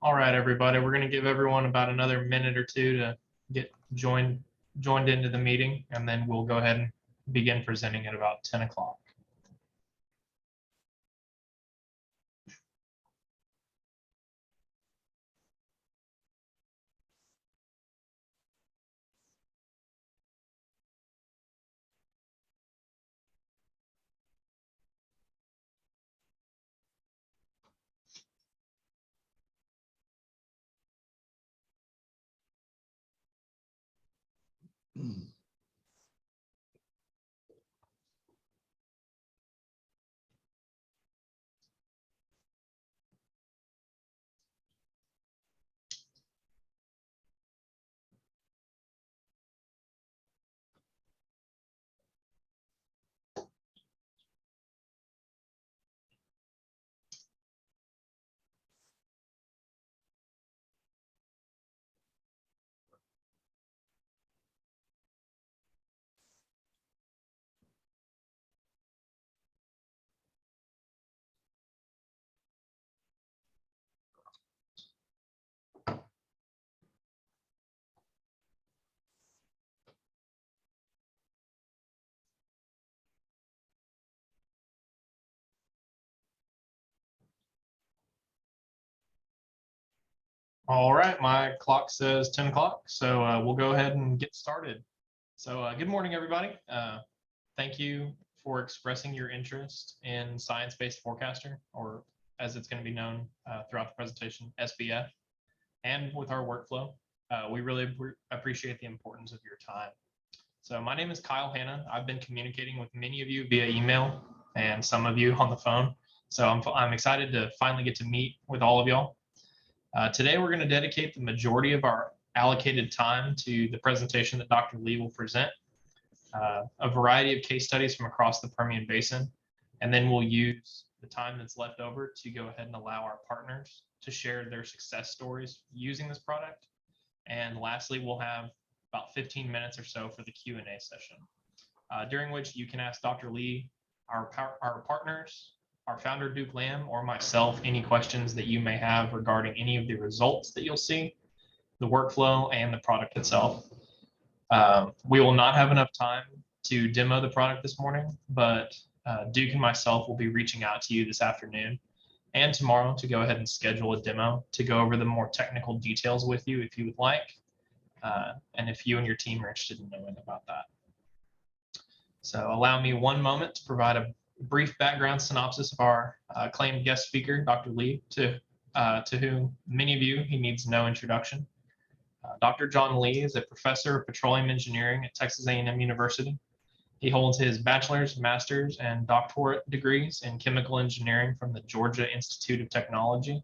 All right, everybody, we're going to give everyone about another minute or two to get joined into the meeting, and then we'll go ahead and begin presenting at about 10 o'clock. All right, my clock says 10 o'clock, so we'll go ahead and get started. So good morning, everybody. Thank you for expressing your interest in science-based forecaster, or as it's going to be known throughout the presentation, SBF, and with our workflow. We really appreciate the importance of your time. So my name is Kyle Hanna. I've been communicating with many of you via email and some of you on the phone. So I'm excited to finally get to meet with all of y'all. Today, we're going to dedicate the majority of our allocated time to the presentation that Dr. Lee will present, a variety of case studies from across the Permian Basin, and then we'll use the time that's left over to go ahead and allow our partners to share their success stories using this product. And lastly, we'll have about 15 minutes or so for the Q&A session, during which you can ask Dr. Lee, our partners, our founder, Duke Lamb, or myself, any questions that you may have regarding any of the results that you'll see, the workflow, and the product itself. We will not have enough time to demo the product this morning, but Duke and myself will be reaching out to you this afternoon and tomorrow to go ahead and schedule a demo to go over the more technical details with you if you would like, and if you and your team are interested in knowing about that. So allow me one moment to provide a brief background synopsis of our acclaimed guest speaker, Dr. Lee, to whom many of you he needs no introduction. Dr. John Lee is a professor of petroleum engineering at Texas A&M University. He holds his bachelor's, master's, and doctorate degrees in chemical engineering from the Georgia Institute of Technology.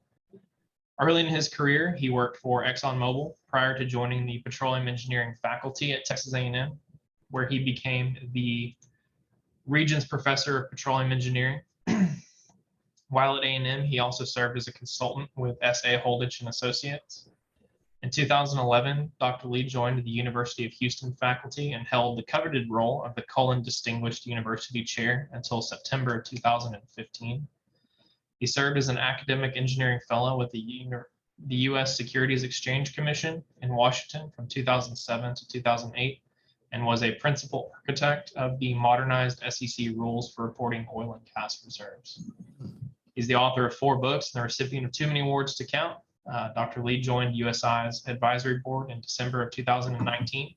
Early in his career, he worked for ExxonMobil prior to joining the petroleum engineering faculty at Texas A&M, where he became the Regents Professor of Petroleum Engineering. While at A&M, he also served as a consultant with S.A. Holditch and Associates. In 2011, Dr. Lee joined the University of Houston faculty and held the coveted role of the Cullen Distinguished University Chair until September of 2015. He served as an academic engineering fellow with the U.S. Securities Exchange Commission in Washington from 2007 to 2008. And was a principal architect of the modernized SEC rules for reporting oil and gas reserves. He's the author of 4 books and the recipient of too many awards to count. Dr. Lee joined USI's advisory board in December of 2019.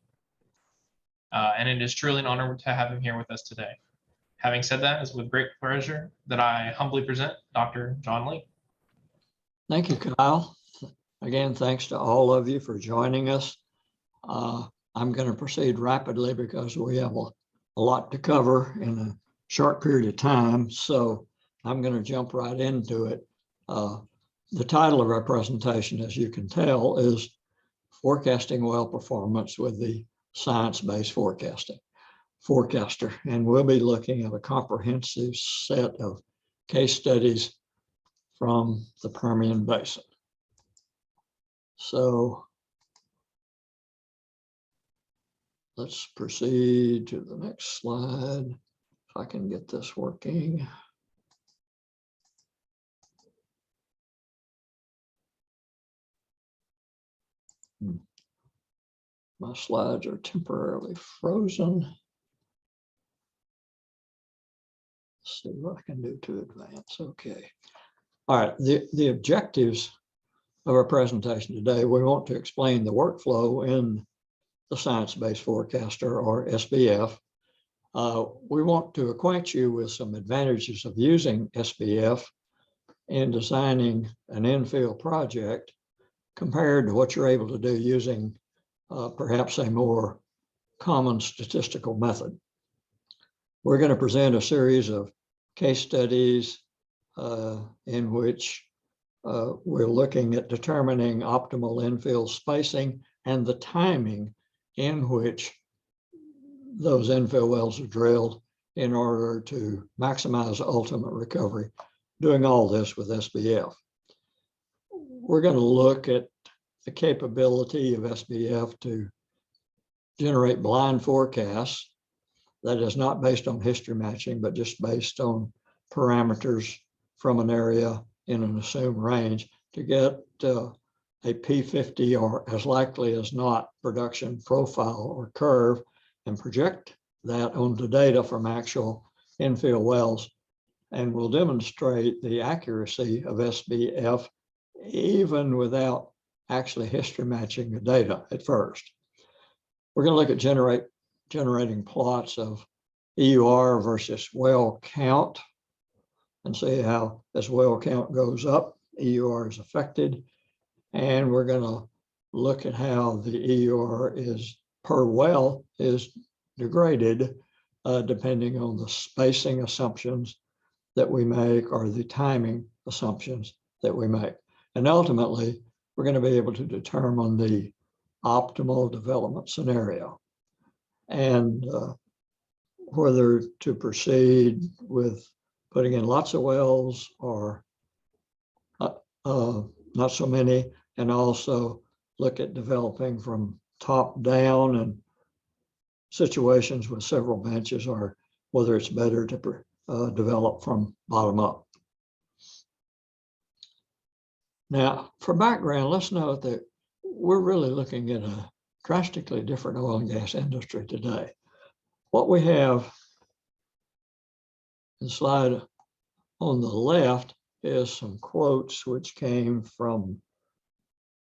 And it is truly an honor to have him here with us today. Having said that, it's with great pleasure that I humbly present Dr. John Lee. Thank you, Kyle. Again, thanks to all of you for joining us. I'm going to proceed rapidly because we have a lot to cover in a short period of time. So I'm going to jump right into it. The title of our presentation, as you can tell, is Forecasting Well Performance with the Science-Based Forecaster. And we'll be looking at a comprehensive set of case studies from the Permian Basin. So let's proceed to the next slide, if I can get this working. My slides are temporarily frozen. Let's see what I can do to advance. Okay. All right. The objectives of our presentation today, we want to explain the workflow in the Science-Based Forecaster, or SBF. We want to acquaint you with some advantages of using SBF in designing an infill project compared to what you're able to do using perhaps a more common statistical method. We're going to present a series of case studies in which we're looking at determining optimal infill spacing and the timing in which those infill wells are drilled in order to maximize ultimate recovery, doing all this with SBF. We're going to look at the capability of SBF to generate blind forecasts that is not based on history matching, but just based on parameters from an area in an assumed range to get a P50, or as likely as not production profile or curve, and project that onto data from actual infill wells. And we'll demonstrate the accuracy of SBF even without actually history matching the data at first. We're going to look at generating plots of EUR versus well count and see how as well count goes up, EUR is affected. And we're going to look at how the EUR is per well is degraded depending on the spacing assumptions that we make or the timing assumptions that we make. And ultimately, we're going to be able to determine the optimal development scenario and whether to proceed with putting in lots of wells or not so many, and also look at developing from top down and situations with several benches, or whether it's better to develop from bottom up. Now, for background, let's note that we're really looking at a drastically different oil and gas industry today. What we have in the slide on the left is some quotes which came from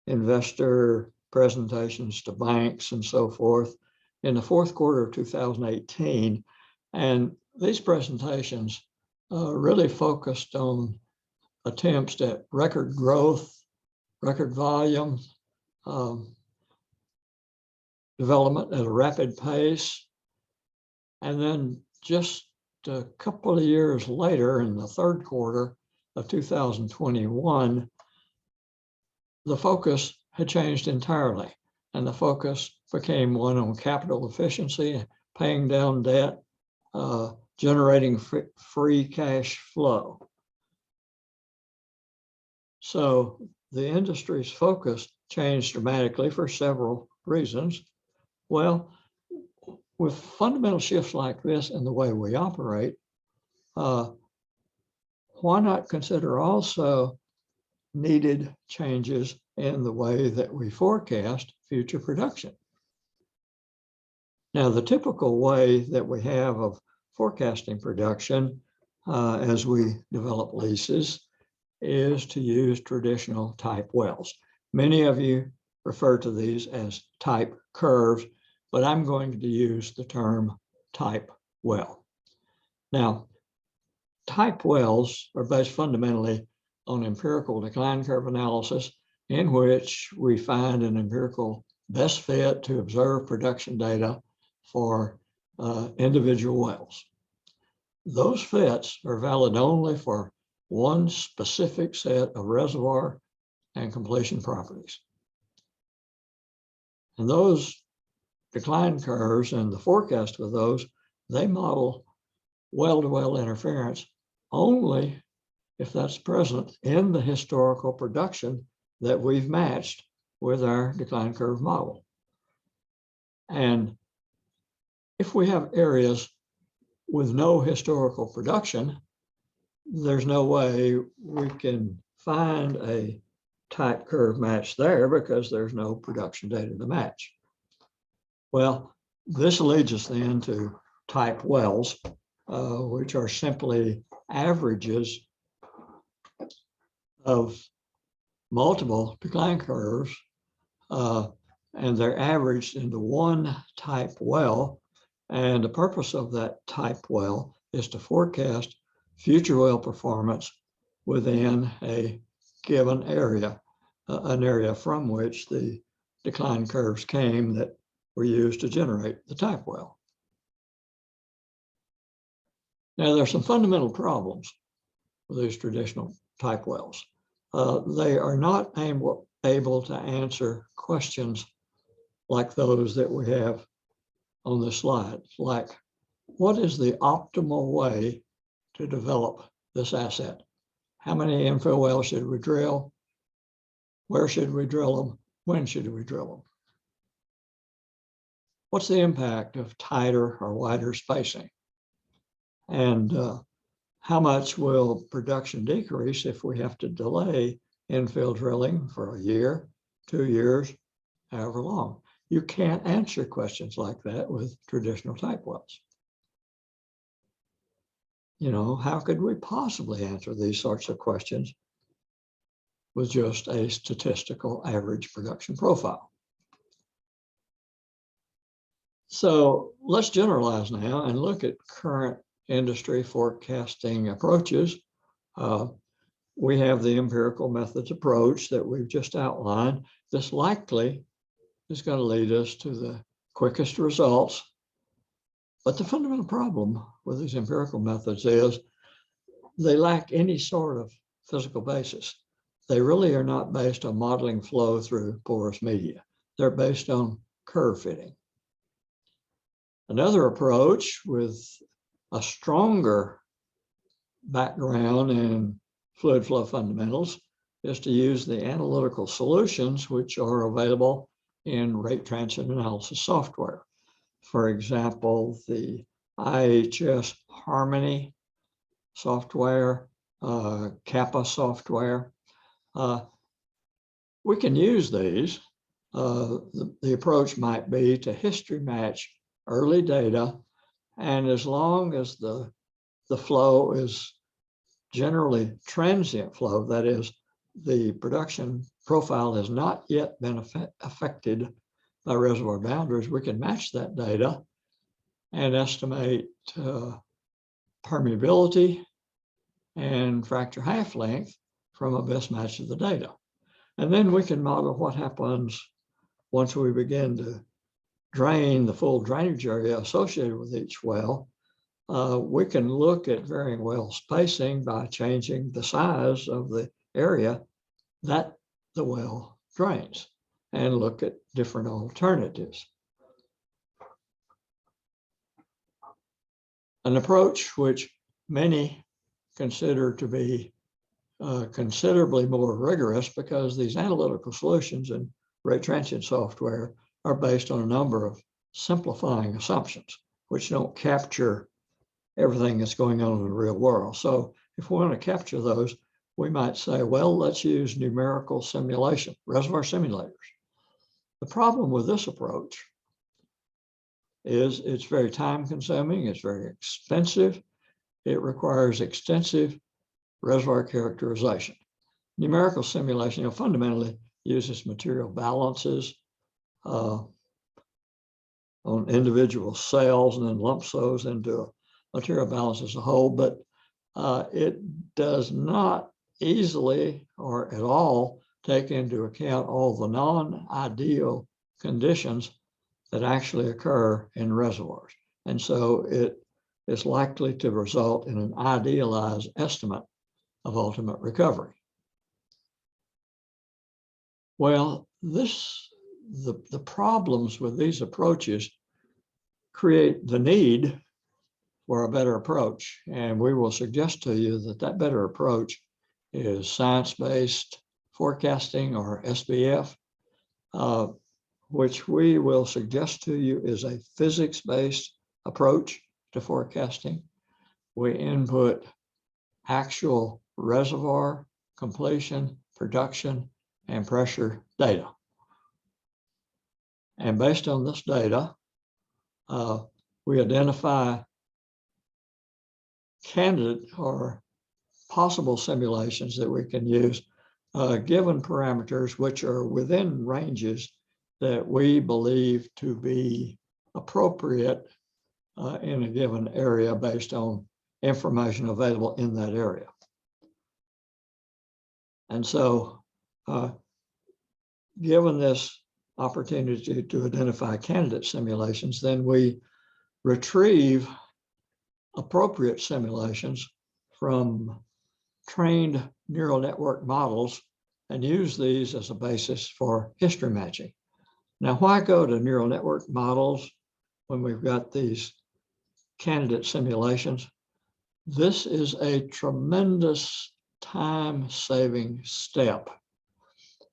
investor presentations to banks and so forth in the fourth quarter of 2018. And these presentations really focused on attempts at record growth, record volume, development at a rapid pace. And then just a couple of years later, in the third quarter of 2021, the focus had changed entirely. And the focus became one on capital efficiency, paying down debt, generating free cash flow. So the industry's focus changed dramatically for several reasons. Well, with fundamental shifts like this in the way we operate, why not consider also needed changes in the way that we forecast future production? Now, the typical way that we have of forecasting production as we develop leases is to use traditional type wells. Many of you refer to these as type curves, but I'm going to use the term type well. Now, type wells are based fundamentally on empirical decline curve analysis, in which we find an empirical best fit to observe production data for individual wells. Those fits are valid only for one specific set of reservoir and completion properties. And those decline curves and the forecast of those, they model well-to-well interference only if that's present in the historical production that we've matched with our decline curve model. And if we have areas with no historical production, there's no way we can find a tight curve match there because there's no production data to match. Well, this leads us then to type wells, which are simply averages of multiple decline curves, and they're averaged into one type well. And the purpose of that type well is to forecast future well performance within a given area, an area from which the decline curves came that were used to generate the type well. Now, there are some fundamental problems with these traditional type wells. They are not able to answer questions like those that we have on the slide, like what is the optimal way to develop this asset? How many infill wells should we drill? Where should we drill them? When should we drill them? What's the impact of tighter or wider spacing? And how much will production decrease if we have to delay infill drilling for a year, 2 years, however long? You can't answer questions like that with traditional type wells. You know, how could we possibly answer these sorts of questions with just a statistical average production profile? So let's generalize now and look at current industry forecasting approaches. We have the empirical methods approach that we've just outlined. This likely is going to lead us to the quickest results. But the fundamental problem with these empirical methods is they lack any sort of physical basis. They really are not based on modeling flow through porous media. They're based on curve fitting. Another approach with a stronger background in fluid flow fundamentals is to use the analytical solutions which are available in rate transient analysis software. For example, the IHS Harmony software, Kappa software. We can use these. The approach might be to history match early data, and as long as the flow is generally transient flow, that is, the production profile has not yet been affected by reservoir boundaries, we can match that data and estimate permeability and fracture half length from a best match of the data. And then we can model what happens once we begin to drain the full drainage area associated with each well. We can look at varying well spacing by changing the size of the area that the well drains and look at different alternatives. An approach which many consider to be considerably more rigorous, because these analytical solutions in rate transient software are based on a number of simplifying assumptions which don't capture everything that's going on in the real world. So if we want to capture those, we might say, well, let's use numerical simulation, reservoir simulators. The problem with this approach is it's very time consuming, it's very expensive, it requires extensive reservoir characterization. Numerical simulation, fundamentally uses material balances on individual cells and then lumps those into a material balance as a whole, but it does not easily or at all take into account all the non-ideal conditions that actually occur in reservoirs. And so it is likely to result in an idealized estimate of ultimate recovery. Well, the problems with these approaches create the need for a better approach. And we will suggest to you that that better approach is science-based forecasting, or SBF, which we will suggest to you is a physics-based approach to forecasting. We input actual reservoir completion, production, and pressure data. And based on this data, we identify candidate or possible simulations that we can use given parameters which are within ranges that we believe to be appropriate in a given area based on information available in that area. And so given this opportunity to identify candidate simulations, then we retrieve appropriate simulations from trained neural network models and use these as a basis for history matching. Now, why go to neural network models when we've got these candidate simulations? This is a tremendous time-saving step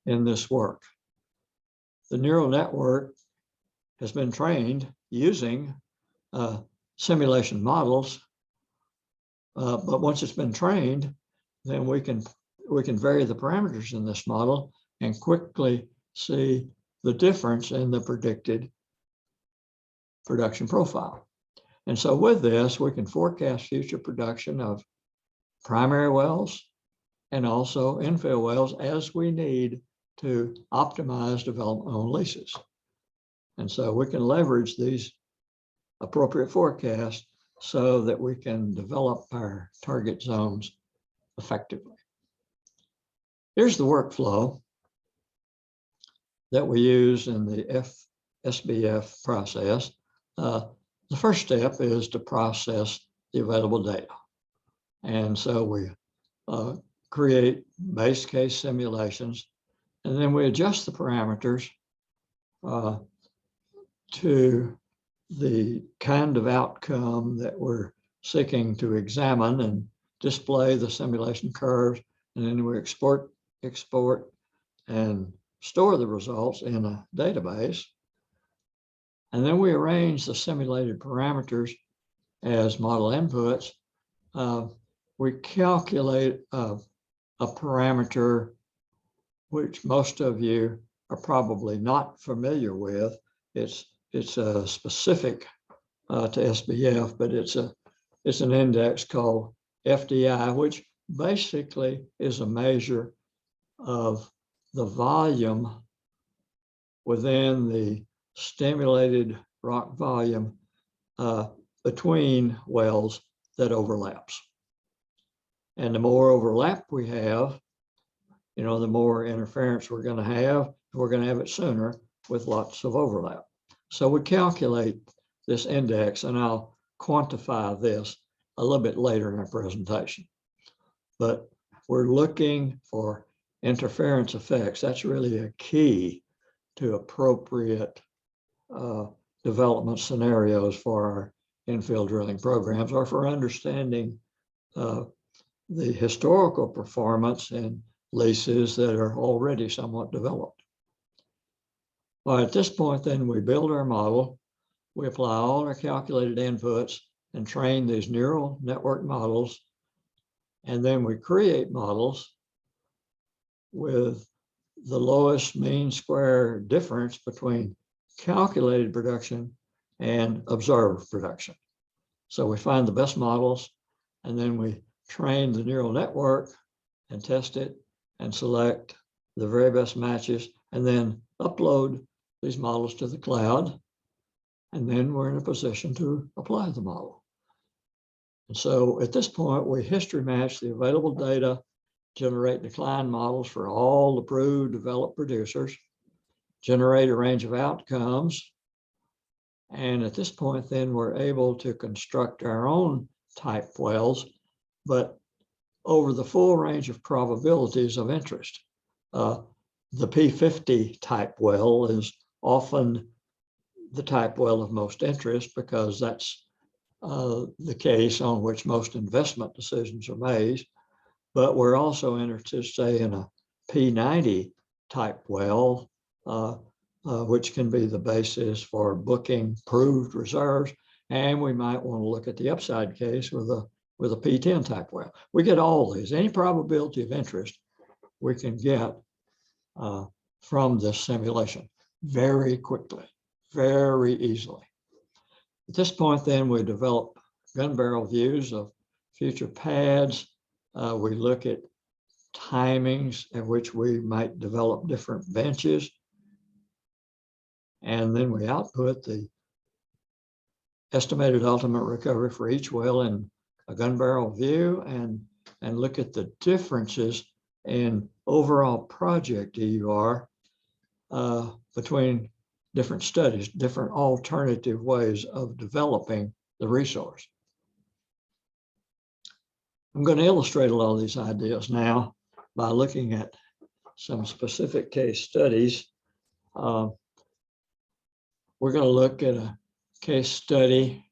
in this work. The neural network has been trained using simulation models, but once it's been trained, then we can vary the parameters in this model and quickly see the difference in the predicted production profile. And so with this, we can forecast future production of primary wells and also infill wells as we need to optimize development on leases. And so we can leverage these appropriate forecasts so that we can develop our target zones effectively. Here's the workflow that we use in the SBF process. The first step is to process the available data. And so we create base case simulations, and then we adjust the parameters to the kind of outcome that we're seeking to examine and display the simulation curves, and then we export and store the results in a database. And then we arrange the simulated parameters as model inputs. We calculate a parameter which most of you are probably not familiar with. It's specific to SBF, but it's an index called FDI, which basically is a measure of the volume within the stimulated rock volume between wells that overlaps. And the more overlap we have, the more interference we're going to have. We're going to have it sooner with lots of overlap. So we calculate this index, and I'll quantify this a little bit later in our presentation. But we're looking for interference effects. That's really a key to appropriate development scenarios for our infill drilling programs, or for understanding the historical performance in leases that are already somewhat developed. Well, at this point, then we build our model, we apply all our calculated inputs and train these neural network models, and then we create models with the lowest mean square difference between calculated production and observed production. So we find the best models, and then we train the neural network and test it and select the very best matches, and then upload these models to the cloud. And then we're in a position to apply the model. And so at this point, we history match the available data, generate decline models for all approved developed producers, generate a range of outcomes. And at this point, then we're able to construct our own type wells, but over the full range of probabilities of interest. The P50 type well is often the type well of most interest because that's the case on which most investment decisions are made. But we're also interested, say, in a P90 type well, which can be the basis for booking proved reserves. And we might want to look at the upside case with a P10 type well. We get all these. Any probability of interest we can get from this simulation very quickly, very easily. At this point, then, we develop gun barrel views of future pads. We look at timings at which we might develop different benches. And then we output the estimated ultimate recovery for each well in a gun barrel view and look at the differences in overall project EUR between different studies, different alternative ways of developing the resource. I'm going to illustrate a lot of these ideas now by looking at some specific case studies. We're going to look at a case study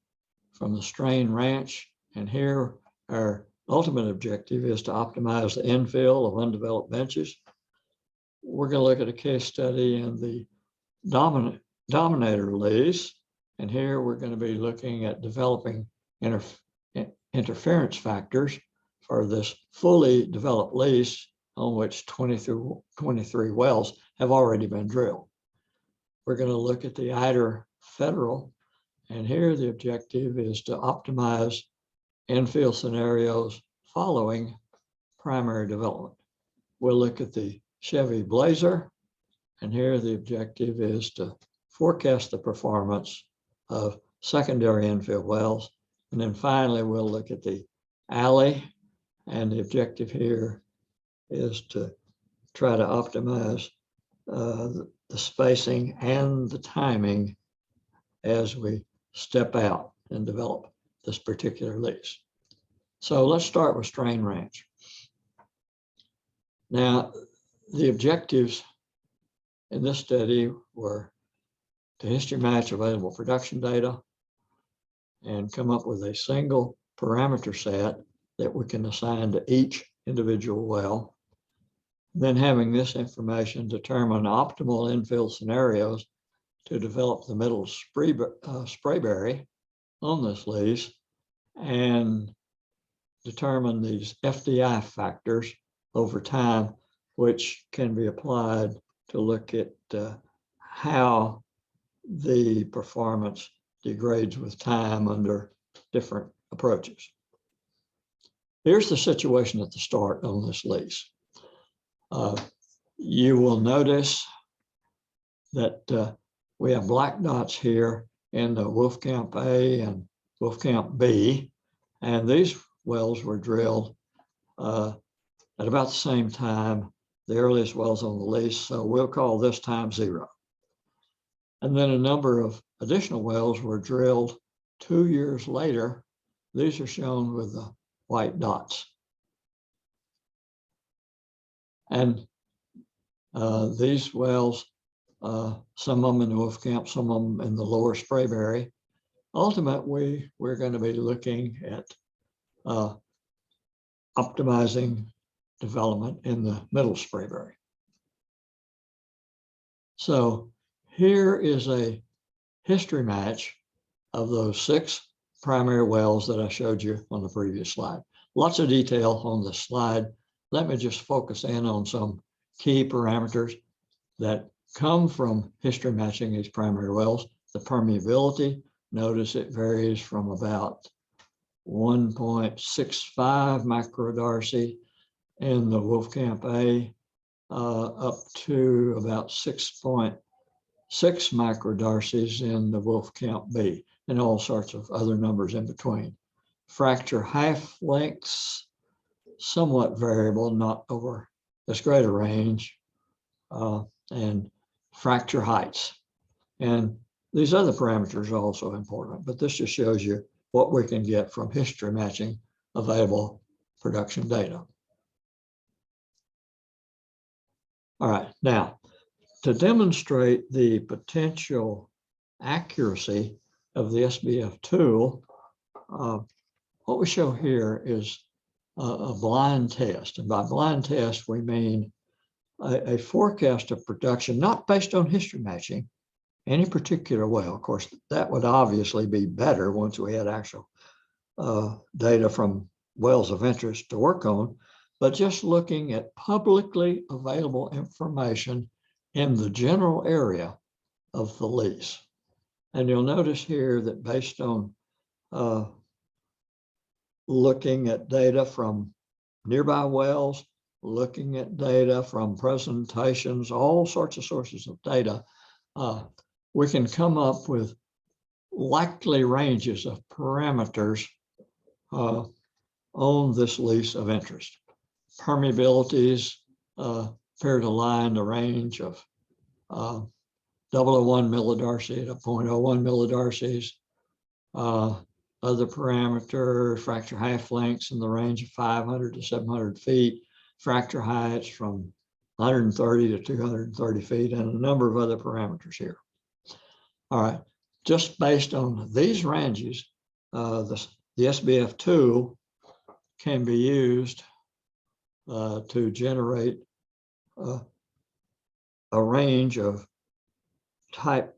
from the Strain Ranch, and here our ultimate objective is to optimize the infill of undeveloped benches. We're going to look at a case study in the Dominator lease, and here we're going to be looking at developing interference factors for this fully developed lease on which 23 wells have already been drilled. We're going to look at the Eider Federal, and here the objective is to optimize infill scenarios following primary development. We'll look at the Chevy Blazer, and here the objective is to forecast the performance of secondary infill wells. And then finally, we'll look at the Alley, and the objective here is to try to optimize the spacing and the timing as we step out and develop this particular lease. So let's start with Strain Ranch. Now, the objectives in this study were to history match available production data and come up with a single parameter set that we can assign to each individual well. Then having this information determine optimal infill scenarios to develop the middle Sprayberry on this lease and determine these FDI factors over time, which can be applied to look at how the performance degrades with time under different approaches. Here's the situation at the start on this lease. You will notice that we have black dots here in the Wolfcamp A and Wolfcamp B, and these wells were drilled at about the same time, the earliest wells on the lease, so we'll call this time 0. And then a number of additional wells were drilled 2 years later. These are shown with the white dots. And these wells, some of them in the Wolfcamp, some of them in the lower Sprayberry. Ultimately, we're going to be looking at optimizing development in the middle Sprayberry. So here is a history match of those 6 primary wells that I showed you on the previous slide. Lots of detail on this slide. Let me just focus in on some key parameters that come from history matching these primary wells. The permeability, notice it varies from about 1.65 microdarcy in the Wolfcamp A up to about 6.6 microdarcies in the Wolfcamp B, and all sorts of other numbers in between. Fracture half lengths, somewhat variable, not over as great a range, and fracture heights. And these other parameters are also important, but this just shows you what we can get from history matching available production data. All right, now, to demonstrate the potential accuracy of the SBF tool, what we show here is a blind test. And by blind test, we mean a forecast of production, not based on history matching any particular well. Of course, that would obviously be better once we had actual data from wells of interest to work on. but just looking at publicly available information in the general area of the lease. And you'll notice here that based on looking at data from nearby wells, looking at data from presentations, all sorts of sources of data, we can come up with likely ranges of parameters on this lease of interest. Permeabilities appear to lie in the range of 0.001 millidarcy to 0.01 millidarcies. Other parameters, fracture half lengths in the range of 500 to 700 feet, fracture heights from 130 to 230 feet, and a number of other parameters here. All right, just based on these ranges, the SBF tool can be used to generate a range of type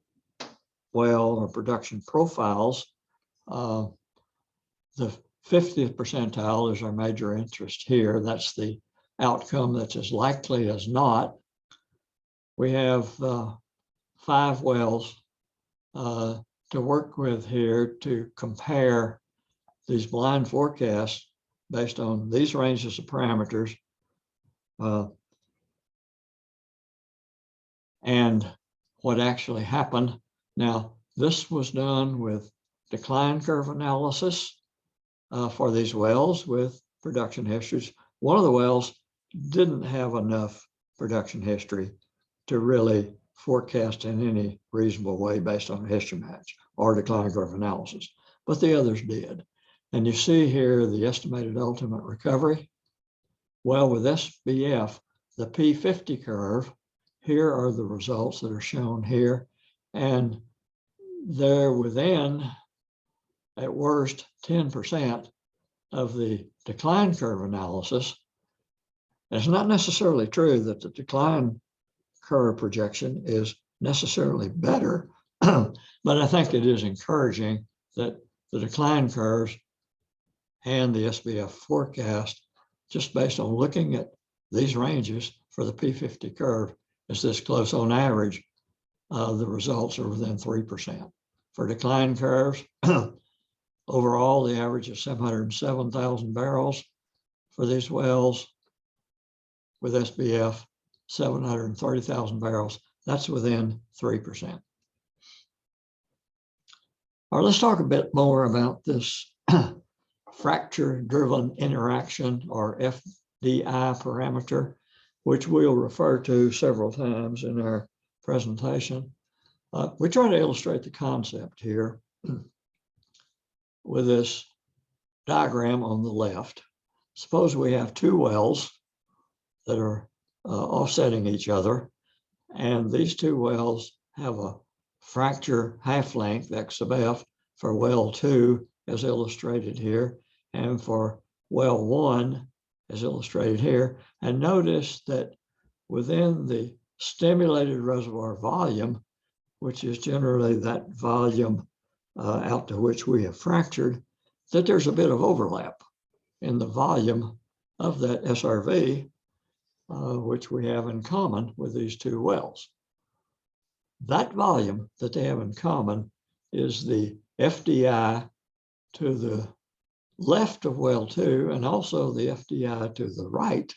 well or production profiles. The 50th percentile is our major interest here. That's the outcome that's as likely as not. We have 5 wells to work with here to compare these blind forecasts based on these ranges of parameters and what actually happened. Now, this was done with decline curve analysis for these wells with production histories. One of the wells didn't have enough production history to really forecast in any reasonable way based on a history match or decline curve analysis, but the others did. And you see here the estimated ultimate recovery. Well, with SBF, the P50 curve, here are the results that are shown here, and they're within, at worst, 10% of the decline curve analysis. It's not necessarily true that the decline curve projection is necessarily better, but I think it is encouraging that the decline curves and the SBF forecast, just based on looking at these ranges for the P50 curve, is this close on average. The results are within 3%. For decline curves, overall, the average is 707,000 barrels for these wells. With SBF, 730,000 barrels. That's within 3%. All right, let's talk a bit more about this fracture-driven interaction, or FDI parameter, which we'll refer to several times in our presentation. We try to illustrate the concept here with this diagram on the left. Suppose we have 2 wells that are offsetting each other, and these 2 wells have a fracture half length, X sub F, for well 2, as illustrated here, and for well 1, as illustrated here. And notice that within the stimulated reservoir volume, which is generally that volume out to which we have fractured, that there's a bit of overlap in the volume of that SRV, which we have in common with these 2 wells. That volume that they have in common is the FDI to the left of well 2, and also the FDI to the right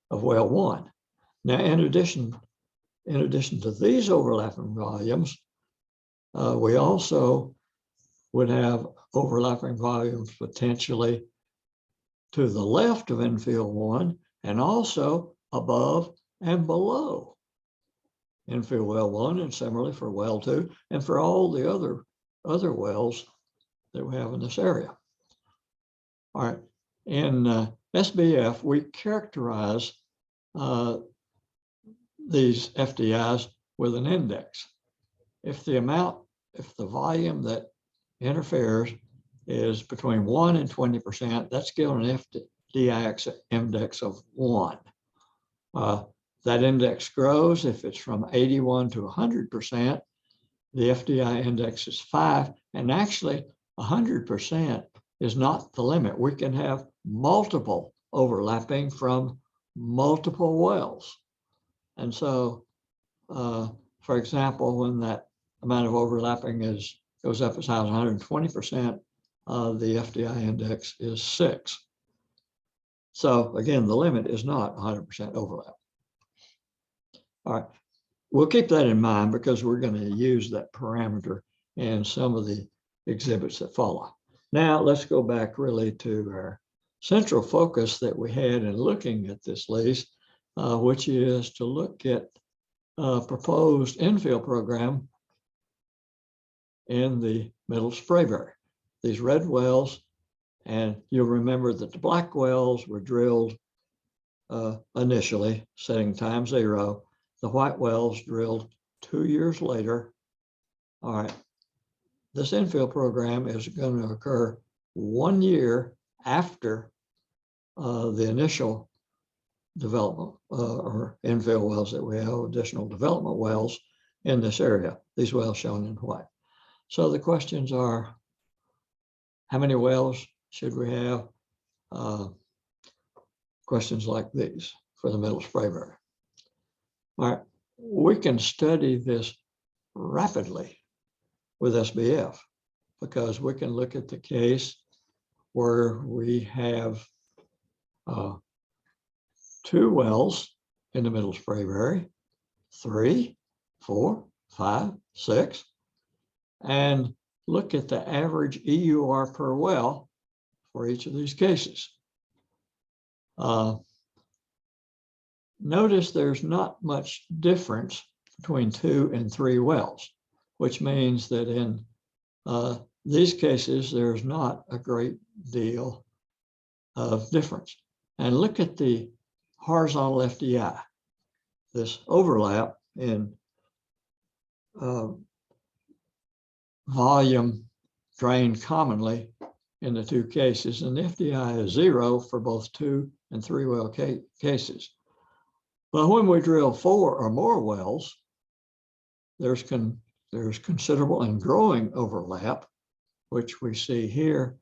of well 1. Now, in addition to these overlapping volumes, we also would have overlapping volumes potentially to the left of infill 1, and also above and below infill well 1, and similarly for well 2, and for all the other wells that we have in this area. All right, in SBF, we characterize these FDIs with an index. If the volume that interferes is between 1 and 20%, that's given an FDI index of 1. That index grows if it's from 81 to 100%. The FDI index is 5, and actually 100% is not the limit. We can have multiple overlapping from multiple wells. And so, for example, when that amount of overlapping goes up as high as 120%, the FDI index is 6. So again, the limit is not 100% overlap. All right, we'll keep that in mind because we're going to use that parameter in some of the exhibits that follow. Now let's go back really to our central focus that we had in looking at this lease, which is to look at a proposed infill program in the Middle Sprayberry. These red wells, and you'll remember that the black wells were drilled initially, setting time 0. The white wells drilled 2 years later. All right, this infill program is going to occur 1 year after the initial development or infill wells that we have, additional development wells in this area, these wells shown in white. So the questions are, how many wells should we have? Questions like these for the Middle Sprayberry. All right, we can study this rapidly with SBF because we can look at the case where we have 2 wells in the Middle Sprayberry, 3, 4, 5, 6, and look at the average EUR per well for each of these cases. Notice there's not much difference between 2 and 3 wells, which means that in these cases, there's not a great deal of difference. And look at the horizontal FDI, this overlap in volume drained commonly in the 2 cases, and the FDI is 0 for both 2 and 3 well cases. But when we drill 4 or more wells, there's considerable and growing overlap, which we see here.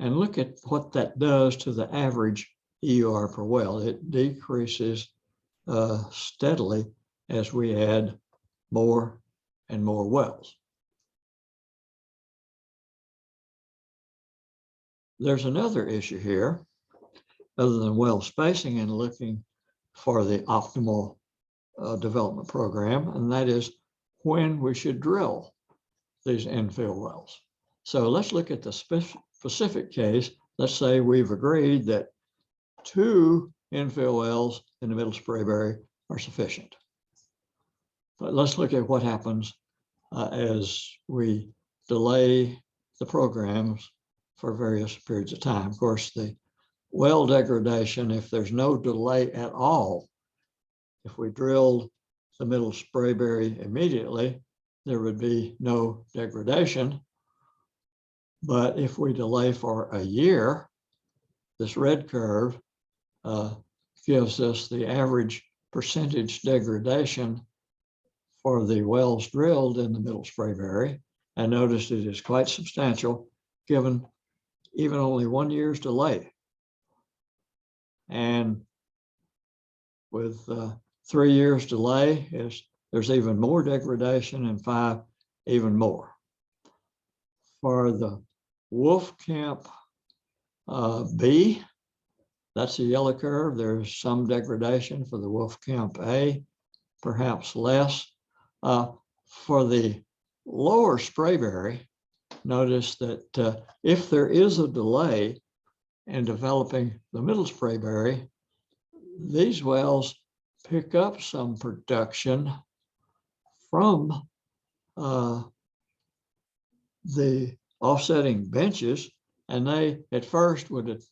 And look at what that does to the average EUR per well. It decreases steadily as we add more and more wells. There's another issue here, other than well spacing and looking for the optimal development program, and that is when we should drill these infill wells. So let's look at the specific case. Let's say we've agreed that 2 infill wells in the Middle Sprayberry are sufficient. But let's look at what happens as we delay the programs for various periods of time. Of course, the well degradation, if there's no delay at all, if we drilled the Middle Sprayberry immediately, there would be no degradation. But if we delay for a year, this red curve gives us the average percentage degradation for the wells drilled in the Middle Sprayberry. And notice it is quite substantial given even only 1 year's delay. And with 3 years delay, there's even more degradation, and 5 even more. For the Wolfcamp B, that's the yellow curve. There's some degradation. For the Wolfcamp A, perhaps less. For the lower Sprayberry, notice that if there is a delay in developing the Middle Sprayberry, these wells pick up some production from the offsetting benches, and they at first would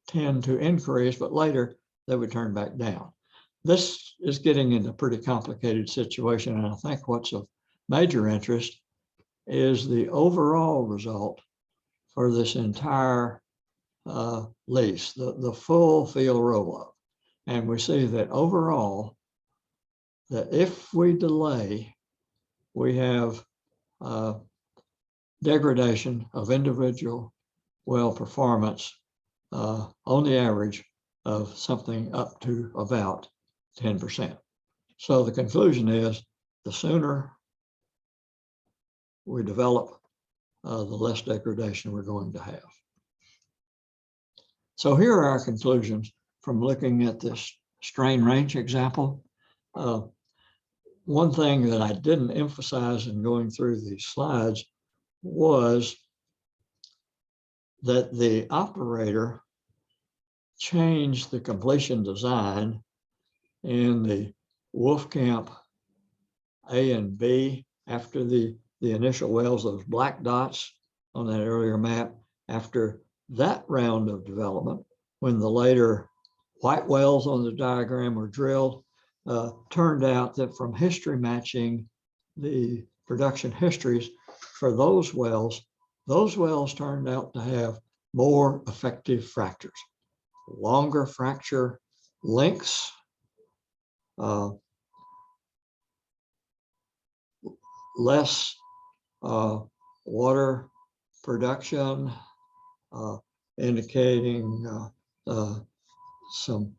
tend to increase, but later they would turn back down. This is getting into a pretty complicated situation, and I think what's of major interest is the overall result for this entire lease, the full field roll-up. And we see that overall, that if we delay, we have degradation of individual well performance on the average of something up to about 10%. So the conclusion is the sooner we develop, the less degradation we're going to have. So here are our conclusions from looking at this strain range example. One thing that I didn't emphasize in going through these slides was that the operator changed the completion design in the Wolfcamp A and B after the initial wells, those black dots on that earlier map, after that round of development, when the later white wells on the diagram were drilled, turned out that from history matching the production histories for those wells turned out to have more effective fractures, longer fracture lengths, less water production, indicating some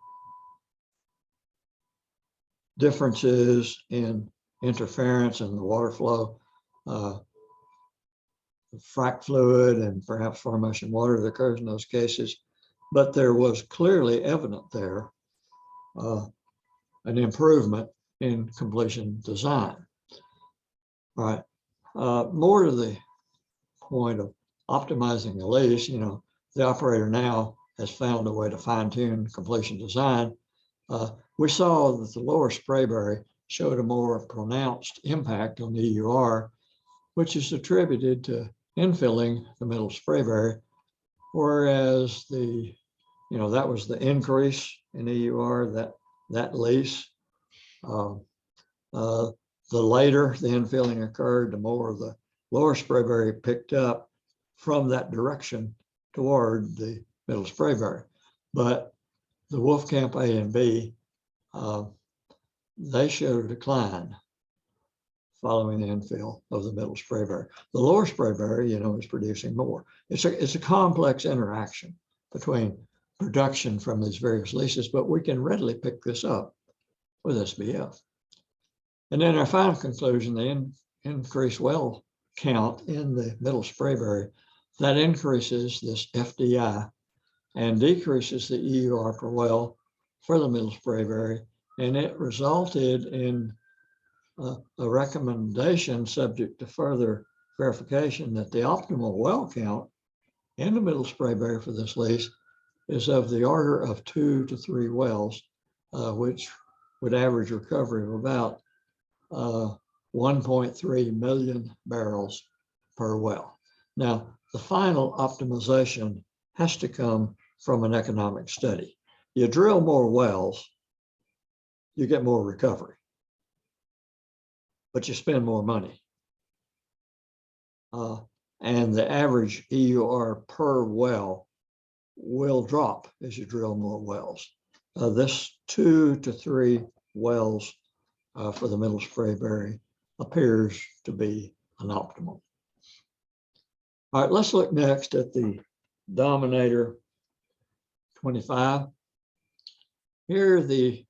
differences in interference in the water flow, frac fluid, and perhaps formation water that occurs in those cases. But there was clearly evident there an improvement in completion design. All right, more to the point of optimizing the lease, the operator now has found a way to fine-tune completion design. We saw that the lower Sprayberry showed a more pronounced impact on EUR, which is attributed to infilling the middle Sprayberry, whereas that was the increase in EUR, that lease. The later the infilling occurred, the more the lower Sprayberry picked up from that direction toward the middle Sprayberry. But the Wolfcamp A and B, they showed a decline following the infill of the middle Sprayberry. The lower Sprayberry, is producing more. It's a complex interaction between production from these various leases, but we can readily pick this up with SBF. And then our final conclusion, the increased well count in the middle Sprayberry, that increases this FDI and decreases the EUR per well for the middle Sprayberry. And it resulted in a recommendation, subject to further verification, that the optimal well count in the middle Sprayberry for this lease is of the order of 2 to 3 wells, which would average recovery of about 1.3 million barrels per well. Now, the final optimization has to come from an economic study. You drill more wells, you get more recovery, but you spend more money. And the average EUR per well will drop as you drill more wells. This 2 to 3 wells for the middle Sprayberry appears to be an optimal. All right, let's look next at the Dominator 25. Here, the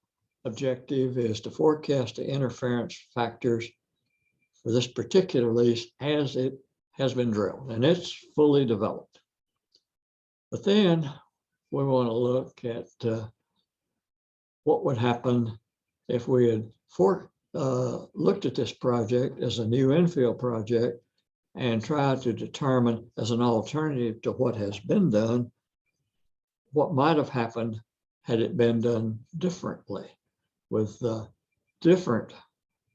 objective is to forecast the interference factors for this particular lease as it has been drilled, and it's fully developed. But then we want to look at what would happen if we had looked at this project as a new infill project and tried to determine, as an alternative to what has been done, what might have happened had it been done differently, with a different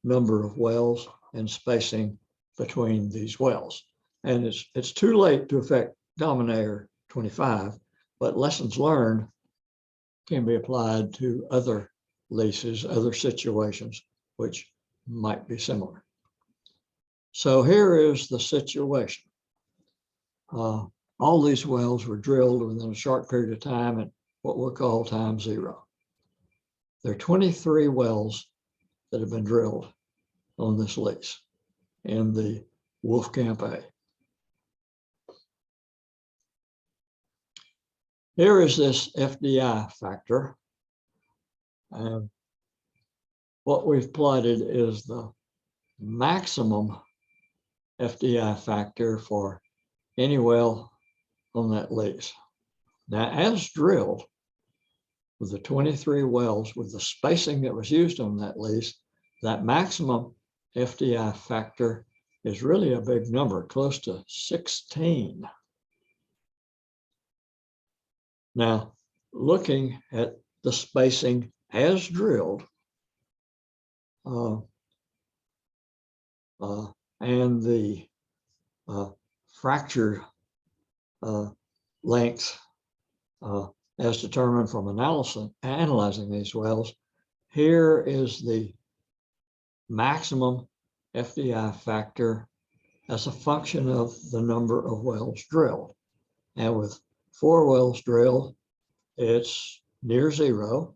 number of wells and spacing between these wells. And it's too late to affect Dominator 25, but lessons learned can be applied to other leases, other situations, which might be similar. So here is the situation. All these wells were drilled within a short period of time at what we'll call time zero. There are 23 wells that have been drilled on this lease in the Wolfcamp A. Here is this FDI factor. And what we've plotted is the maximum FDI factor for any well on that lease. Now, as drilled, with the 23 wells, with the spacing that was used on that lease, that maximum FDI factor is really a big number, close to 16. Now, looking at the spacing as drilled, and the fracture length as determined from analyzing these wells, here is the maximum FDI factor as a function of the number of wells drilled. And with 4 wells drilled, it's near 0.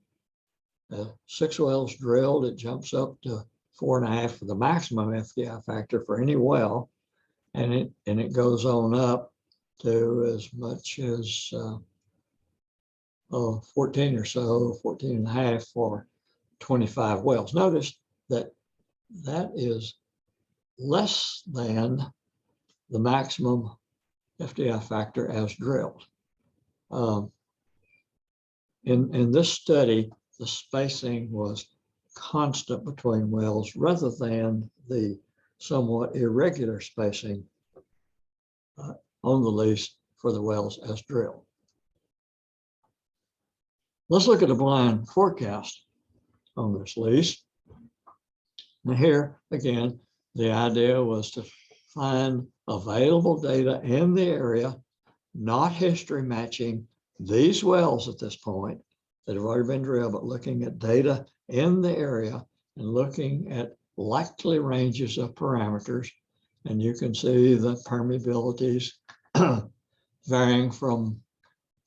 6 wells drilled, it jumps up to 4.5 for the maximum FDI factor for any well, and it goes on up to as much as 14 or so, 14.5 for 25 wells. Notice that that is less than the maximum FDI factor as drilled. In this study, the spacing was constant between wells rather than the somewhat irregular spacing on the lease for the wells as drilled. Let's look at a blind forecast on this lease. Now here, again, the idea was to find available data in the area, not history matching these wells at this point that have already been drilled, but looking at data in the area and looking at likely ranges of parameters. And you can see the permeabilities varying from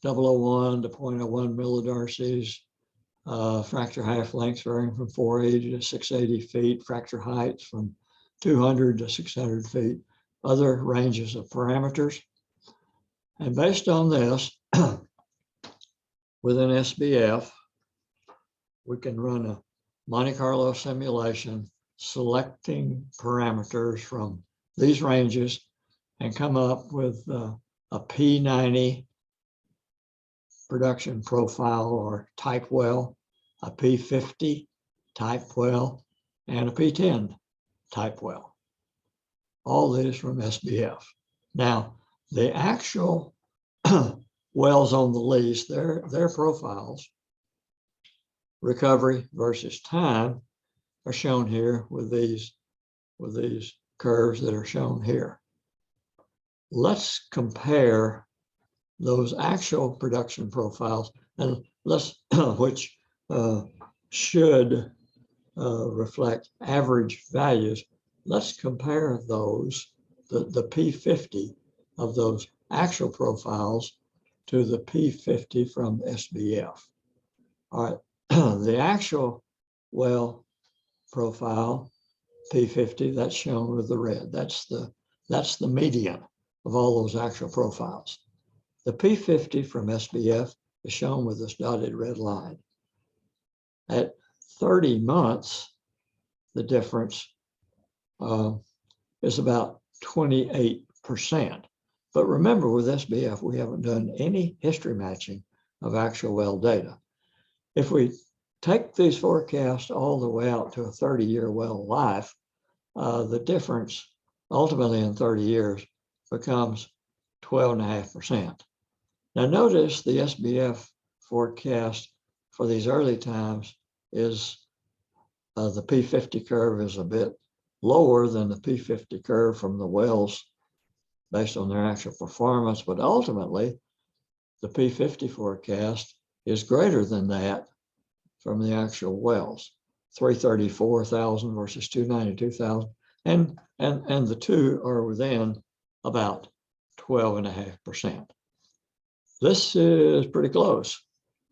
0.001 to 0.01 millidarcies, fracture half lengths varying from 480 to 680 feet, fracture heights from 200 to 600 feet, other ranges of parameters. And based on this, within SBF, we can run a Monte Carlo simulation selecting parameters from these ranges and come up with a P90 production profile or type well, a P50 type well, and a P10 type well. All this from SBF. Now, the actual wells on the lease, their profiles, recovery versus time, are shown here with these curves that are shown here. Let's compare those actual production profiles, and which should reflect average values. Let's compare those, the P50 of those actual profiles to the P50 from SBF. All right, the actual well profile, P50, that's shown with the red. That's the median of all those actual profiles. The P50 from SBF is shown with this dotted red line. At 30 months, the difference is about 28%. But remember, with SBF, we haven't done any history matching of actual well data. If we take these forecasts all the way out to a 30-year well life, the difference ultimately in 30 years becomes 12.5%. Now notice the SBF forecast for these early times is the P50 curve is a bit lower than the P50 curve from the wells based on their actual performance, but ultimately the P50 forecast is greater than that from the actual wells, 334,000 versus 292,000, and the two are within about 12.5%. This is pretty close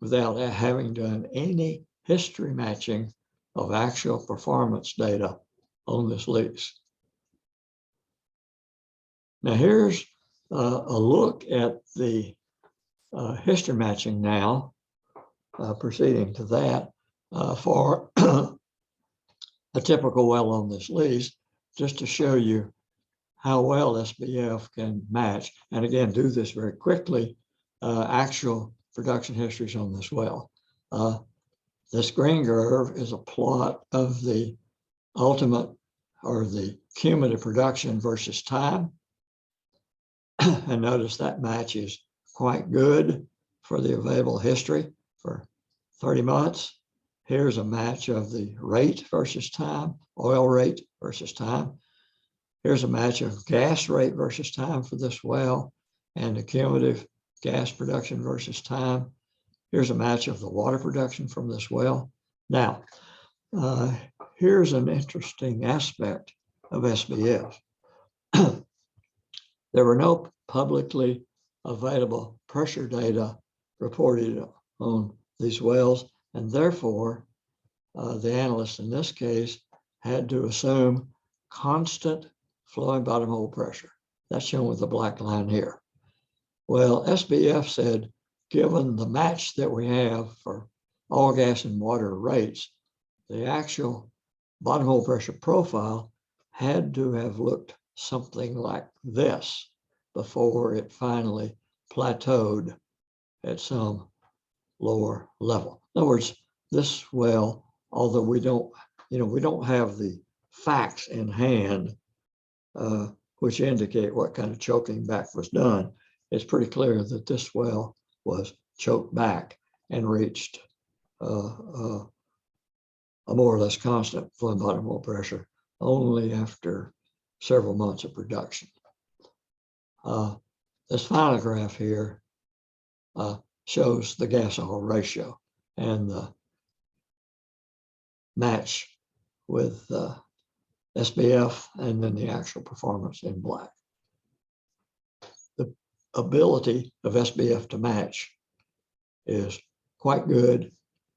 without having done any history matching of actual performance data on this lease. Now here's a look at the history matching now, proceeding to that, for a typical well on this lease, just to show you how well SBF can match, and again, do this very quickly, actual production histories on this well. This green curve is a plot of the ultimate or the cumulative production versus time. And notice that match is quite good for the available history for 30 months. Here's a match of the rate versus time, oil rate versus time. Here's a match of gas rate versus time for this well and the cumulative gas production versus time. Here's a match of the water production from this well. Now, here's an interesting aspect of SBF. There were no publicly available pressure data reported on these wells, and therefore, the analysts in this case had to assume constant flowing bottom hole pressure. That's shown with the black line here. Well, SBF said, given the match that we have for all gas and water rates, the actual bottom hole pressure profile had to have looked something like this before it finally plateaued at some lower level. In other words, this well, although we don't have the facts in hand, which indicate what kind of choking back was done, it's pretty clear that this well was choked back and reached a more or less constant flow bottom hole pressure only after several months of production. This final graph here shows the gas oil ratio and the match with SBF and then the actual performance in black. The ability of SBF to match is quite good.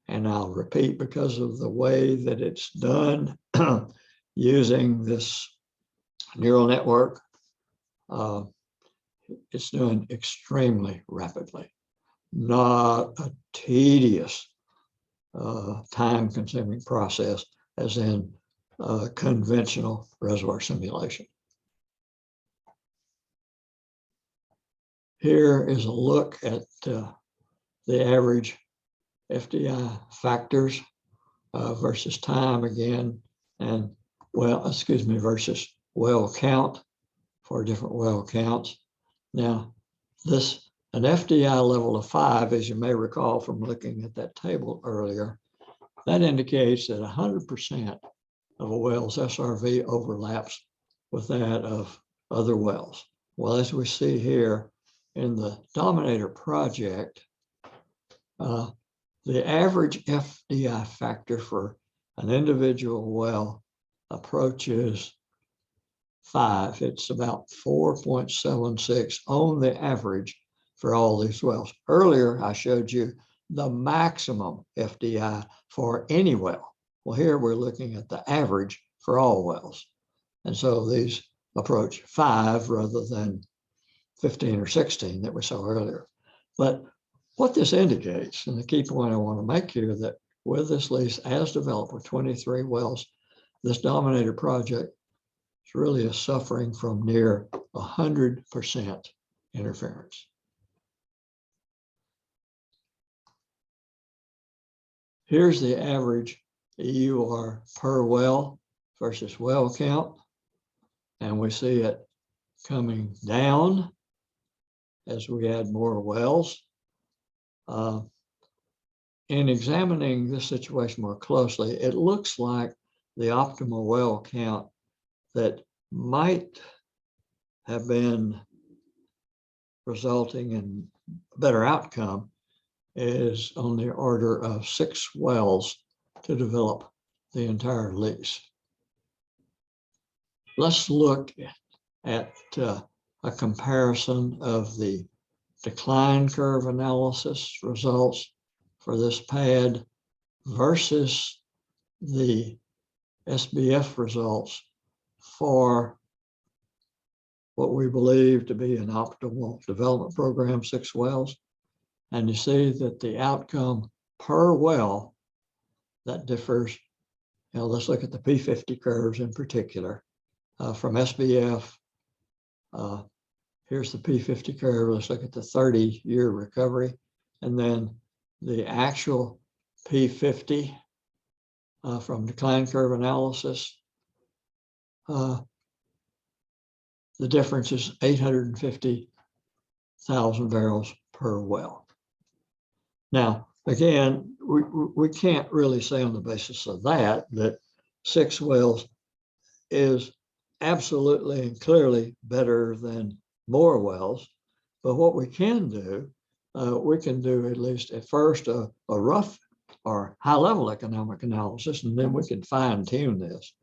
And I'll repeat, because of the way that it's done using this neural network, it's done extremely rapidly, not a tedious, time-consuming process as in conventional reservoir simulation. Here is a look at the average FDI factors versus time again, and versus well count for different well counts. Now, an FDI level of 5, as you may recall from looking at that table earlier, that indicates that 100% of a well's SRV overlaps with that of other wells. Well, as we see here in the Dominator project, the average FDI factor for an individual well approaches 5. It's about 4.76 on the average for all these wells. Earlier, I showed you the maximum FDI for any well. Well, here we're looking at the average for all wells. And so these approach 5 rather than 15 or 16 that we saw earlier. But what this indicates, and the key point I want to make here, that with this lease as developed with 23 wells, this Dominator project really is suffering from near 100% interference. Here's the average EUR per well versus well count, and we see it coming down as we add more wells. In examining this situation more closely, it looks like the optimal well count that might have been resulting in a better outcome is on the order of 6 wells to develop the entire lease. Let's look at a comparison of the decline curve analysis results for this pad versus the SBF results for what we believe to be an optimal development program, 6 wells. And you see that the outcome per well that differs. Let's look at the P50 curves in particular from SBF. Here's the P50 curve. Let's look at the 30-year recovery, and then the actual P50 from decline curve analysis. The difference is 850,000 barrels per well. Now, again, we can't really say on the basis of that 6 wells is absolutely and clearly better than more wells. But what we can do at least at first a rough or high-level economic analysis, and then we can fine-tune this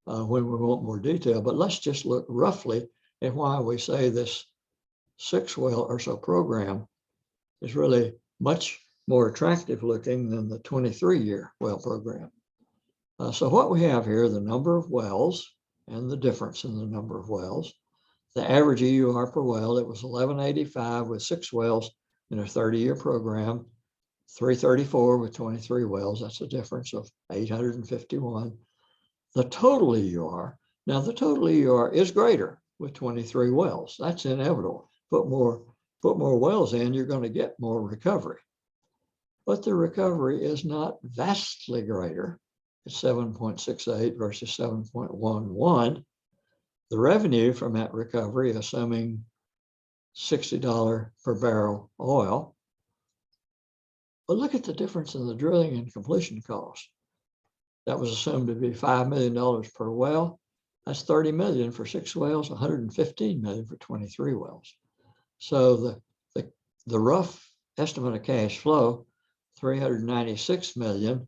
when we want more detail. But let's just look roughly at why we say this 6 well or so program is really much more attractive looking than the 23-year well program. So what we have here, the number of wells and the difference in the number of wells. The average EUR per well, it was 1185 with 6 wells in a 30-year program, 334 with 23 wells. That's a difference of 851. The total EUR, now the total EUR is greater with 23 wells. That's inevitable. Put more wells in, you're going to get more recovery. But the recovery is not vastly greater. It's 7.68 versus 7.11. The revenue from that recovery, assuming $60 per barrel oil. But look at the difference in the drilling and completion cost. That was assumed to be $5 million per well. That's $30 million for 6 wells, $115 million for 23 wells. So the rough estimate of cash flow, $396 million.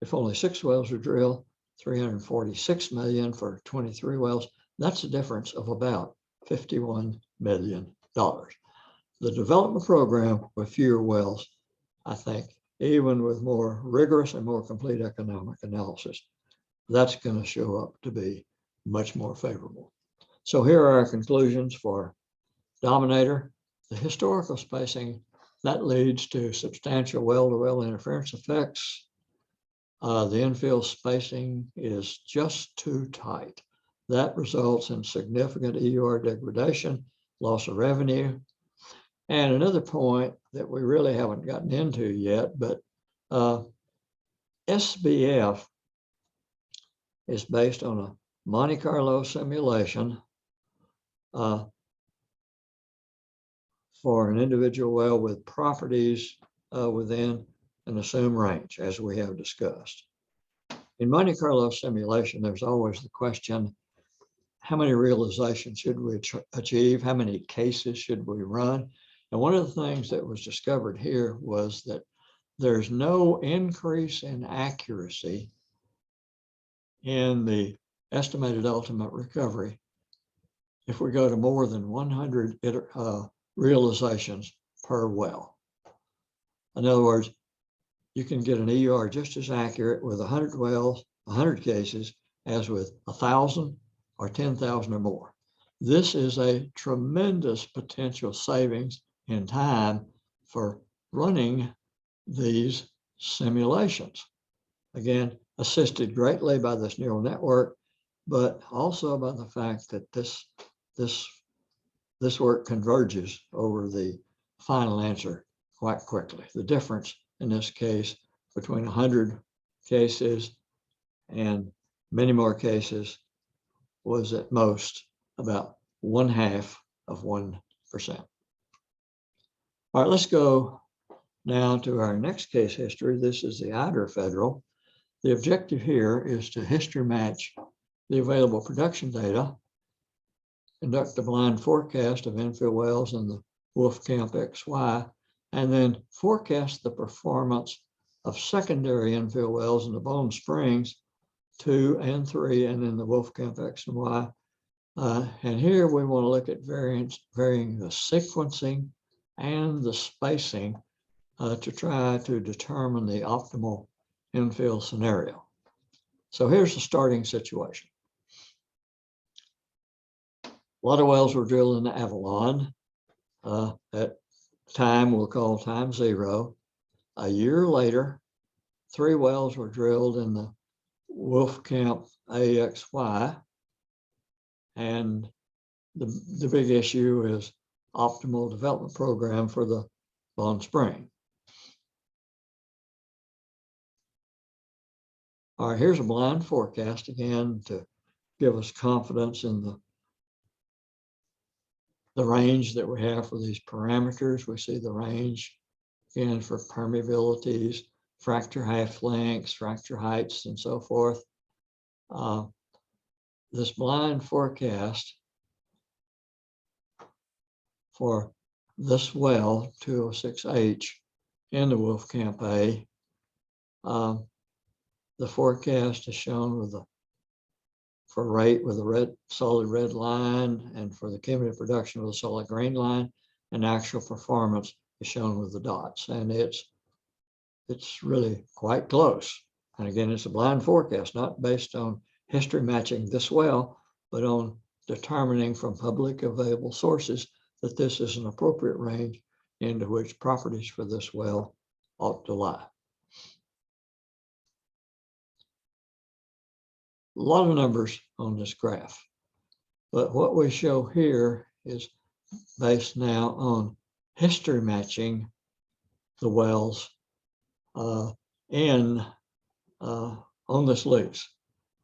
If only 6 wells were drilled, $346 million for 23 wells. That's a difference of about $51 million. The development program with fewer wells, I think, even with more rigorous and more complete economic analysis, that's going to show up to be much more favorable. So here are our conclusions for Dominator. The historical spacing, that leads to substantial well-to-well interference effects. The infill spacing is just too tight. That results in significant EUR degradation, loss of revenue. And another point that we really haven't gotten into yet, but SBF is based on a Monte Carlo simulation for an individual well with properties within an assumed range, as we have discussed. In Monte Carlo simulation, there's always the question, how many realizations should we achieve? How many cases should we run? And one of the things that was discovered here was that there's no increase in accuracy in the estimated ultimate recovery if we go to more than 100 realizations per well. In other words, you can get an EUR just as accurate with 100 wells, 100 cases, as with 1,000 or 10,000 or more. This is a tremendous potential savings in time for running these simulations. Again, assisted greatly by this neural network, but also by the fact that this work converges over the final answer quite quickly. The difference in this case between 100 cases and many more cases was at most about 1/2 of 1%. All right, let's go now to our next case history. This is the Eider Federal. The objective here is to history match the available production data, conduct a blind forecast of infill wells in the Wolfcamp XY, and then forecast the performance of secondary infill wells in the Bone Springs 2 and 3, and then the Wolfcamp X and Y. And here we want to look at varying the sequencing and the spacing to try to determine the optimal infill scenario. So here's the starting situation. A lot of wells were drilled in the Avalon at time we'll call time 0. A year later, 3 wells were drilled in the Wolfcamp AXY. And the big issue is optimal development program for the Bone Spring. All right, here's a blind forecast again to give us confidence in the range that we have for these parameters. We see the range again for permeabilities, fracture half lengths, fracture heights, and so forth. This blind forecast for this well, 206H in the Wolfcamp A, the forecast is shown with for rate with a solid red line, and for the cumulative production with a solid green line, and actual performance is shown with the dots. And it's really quite close. And again, it's a blind forecast, not based on history matching this well, but on determining from public available sources that this is an appropriate range into which properties for this well ought to lie. A lot of numbers on this graph, but what we show here is based now on history matching the wells on this lease.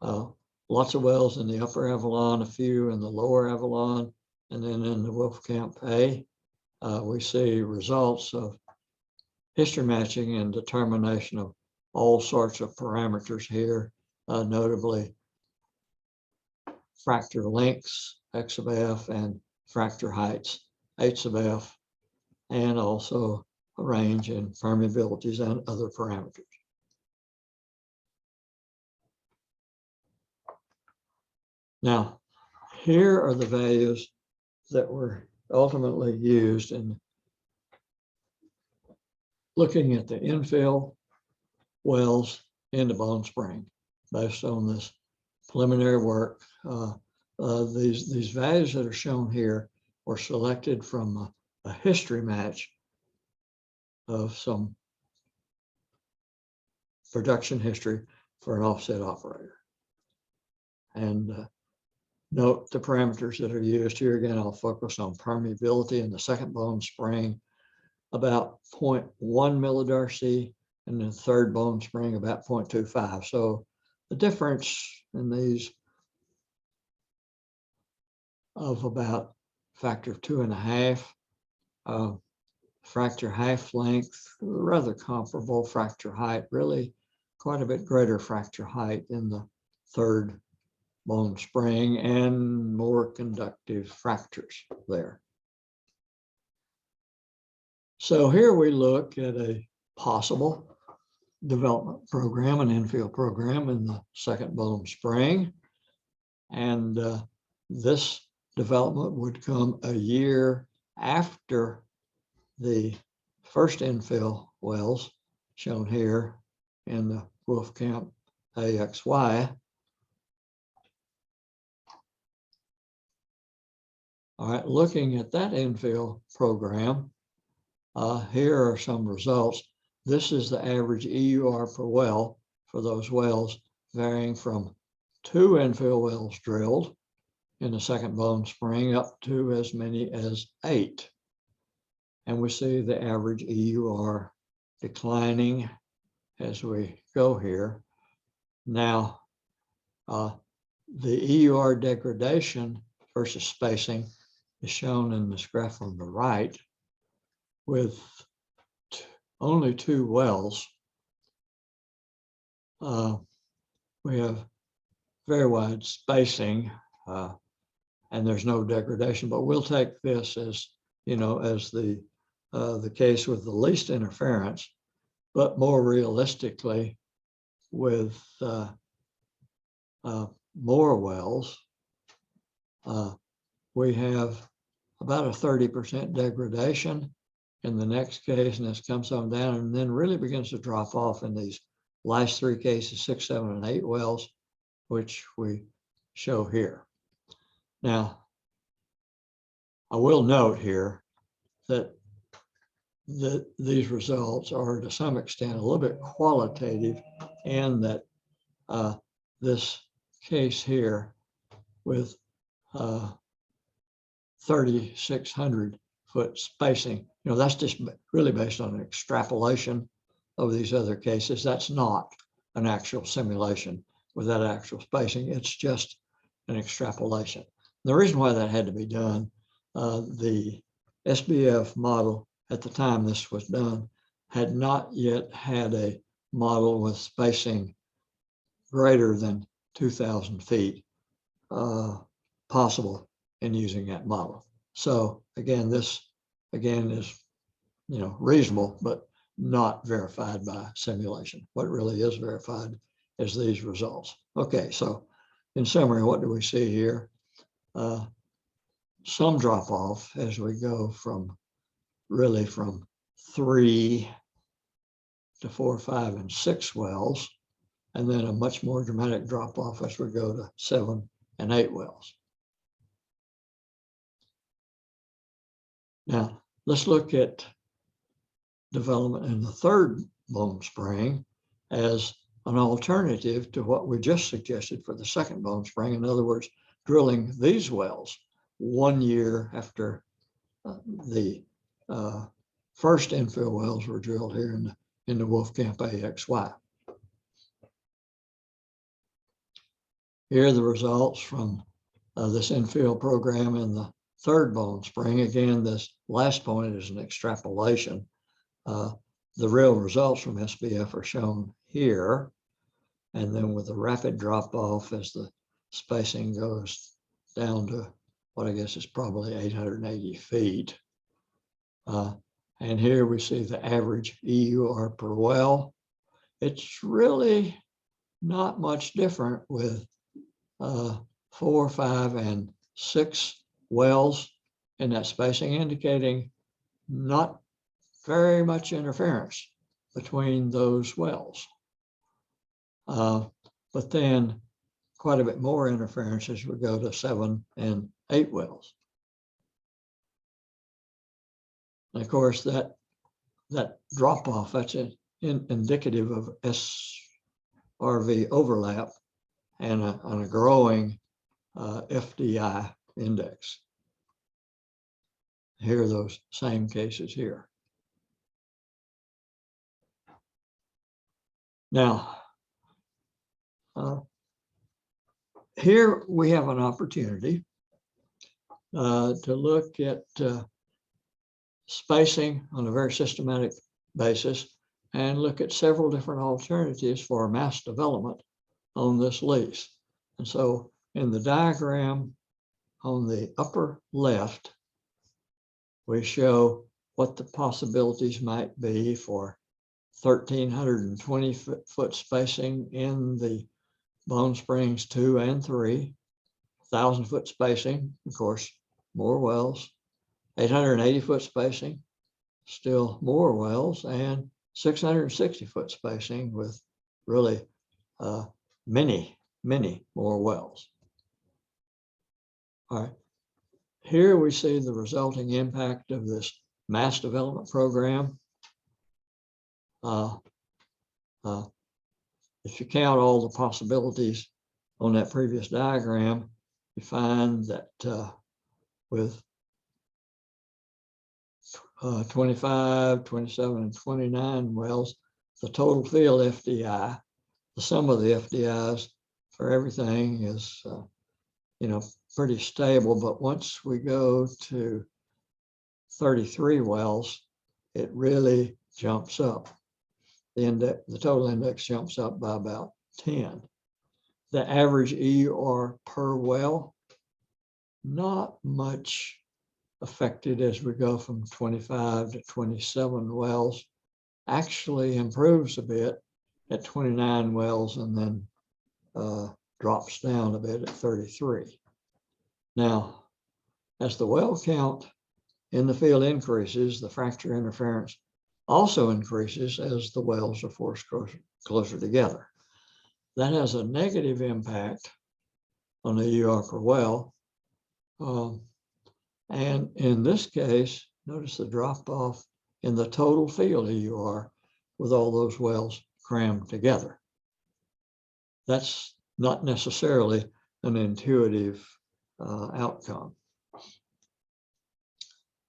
Lots of wells in the upper Avalon, a few in the lower Avalon, and then in the Wolfcamp A, we see results of history matching and determination of all sorts of parameters here, notably fracture lengths, X of F, and fracture heights, H of F, and also a range in permeabilities and other parameters. Now, here are the values that were ultimately used in looking at the infill wells in the Bone Spring based on this preliminary work. These values that are shown here were selected from a history match of some production history for an offset operator. And note the parameters that are used here. Again, I'll focus on permeability in the second Bone Spring, about 0.1 millidarcy, and the third Bone Spring about 0.25. So the difference in these of about factor of 2.5. Fracture half length, rather comparable. Fracture height, really quite a bit greater fracture height in the third Bone Spring, and more conductive fractures there. So here we look at a possible development program, an infill program in the second Bone Spring. And this development would come a year after the first infill wells shown here in the Wolfcamp AXY. All right, looking at that infill program, here are some results. This is the average EUR per well for those wells, varying from 2 infill wells drilled in the second Bone Spring up to as many as 8. And we see the average EUR declining as we go here. Now, the EUR degradation versus spacing is shown in this graph on the right, with only 2 wells. We have very wide spacing, and there's no degradation, but we'll take this as, as the case with the least interference. But more realistically, with more wells, we have about a 30% degradation in the next case, and this comes on down and then really begins to drop off in these last 3 cases, 6, 7, and 8 wells, which we show here. Now, I will note here that these results are to some extent a little bit qualitative, in that this case here with 3,600 foot spacing, that's just really based on an extrapolation of these other cases. That's not an actual simulation with that actual spacing. It's just an extrapolation. The reason why that had to be done, the SBF model at the time this was done had not yet had a model with spacing greater than 2,000 feet possible in using that model. So again, this is reasonable, but not verified by simulation. What really is verified is these results. Okay, so in summary, what do we see here? Some drop off as we go from 3 to 4, 5, and 6 wells, and then a much more dramatic drop off as we go to 7 and 8 wells. Now, let's look at development in the third Bone Spring as an alternative to what we just suggested for the second Bone Spring. In other words, drilling these wells 1 year after the first infill wells were drilled here in the Wolfcamp AXY. Here are the results from this infill program in the third Bone Spring. Again, this last point is an extrapolation. The real results from SBF are shown here, and then with a rapid drop off as the spacing goes down to what I guess is probably 880 feet. And here we see the average EUR per well. It's really not much different with 4, 5, and 6 wells in that spacing, indicating not very much interference between those wells. But then quite a bit more interference as we go to 7 and 8 wells. And of course, that drop off, that's indicative of SRV overlap and on a growing FDI index. Here are those same cases here. Now, here we have an opportunity to look at spacing on a very systematic basis and look at several different alternatives for mass development on this lease. And so in the diagram on the upper left, we show what the possibilities might be for 1,320 foot spacing in the Bone Springs 2 and 3, 1,000 foot spacing, of course, more wells, 880 foot spacing, still more wells, and 660 foot spacing with really many more wells. All right, here we see the resulting impact of this mass development program. If you count all the possibilities on that previous diagram, you find that with 25, 27, and 29 wells, the total field FDI, the sum of the FDIs for everything is, pretty stable. But once we go to 33 wells, it really jumps up. The total index jumps up by about 10. The average EUR per well, not much affected as we go from 25 to 27 wells, actually improves a bit at 29 wells and then drops down a bit at 33. Now, as the well count in the field increases, the fracture interference also increases as the wells are forced closer together. That has a negative impact on the EUR per well. And in this case, notice the drop off in the total field EUR with all those wells crammed together. That's not necessarily an intuitive outcome.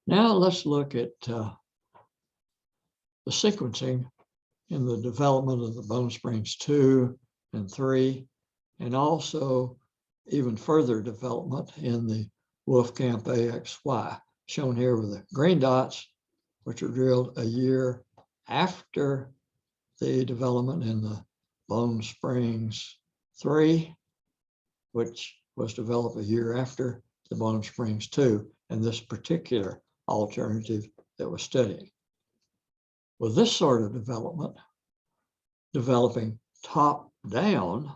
Now let's look at the sequencing in the development of the Bone Springs 2 and 3, and also even further development in the Wolfcamp AXY, shown here with the green dots, which are drilled a year after the development in the Bone Springs 3, which was developed a year after the Bone Springs 2, and this particular alternative that we're studying. With this sort of development, developing top down,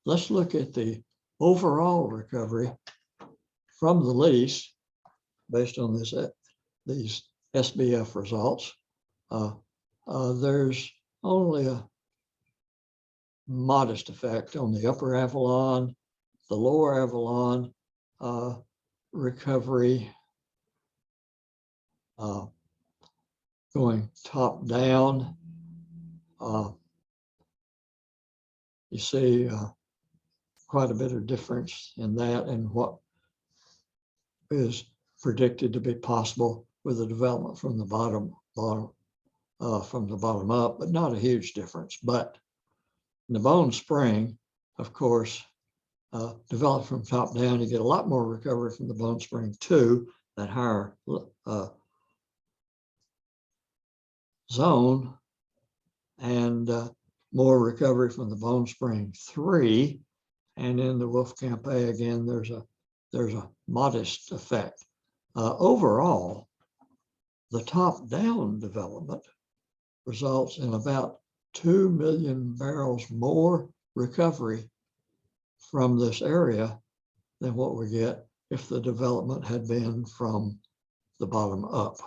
let's look at the overall recovery from the lease based on these SBF results. There's only a modest effect on the upper Avalon, the lower Avalon recovery going top down. You see quite a bit of difference in that and what is predicted to be possible with the development from the bottom up, but not a huge difference. But in the Bone Spring, of course, developed from top down, you get a lot more recovery from the Bone Spring 2, that higher zone, and more recovery from the Bone Spring 3. And in the Wolfcamp A, again, there's a modest effect. Overall, the top-down development results in about 2 million barrels more recovery from this area than what we get if the development had been from the bottom up.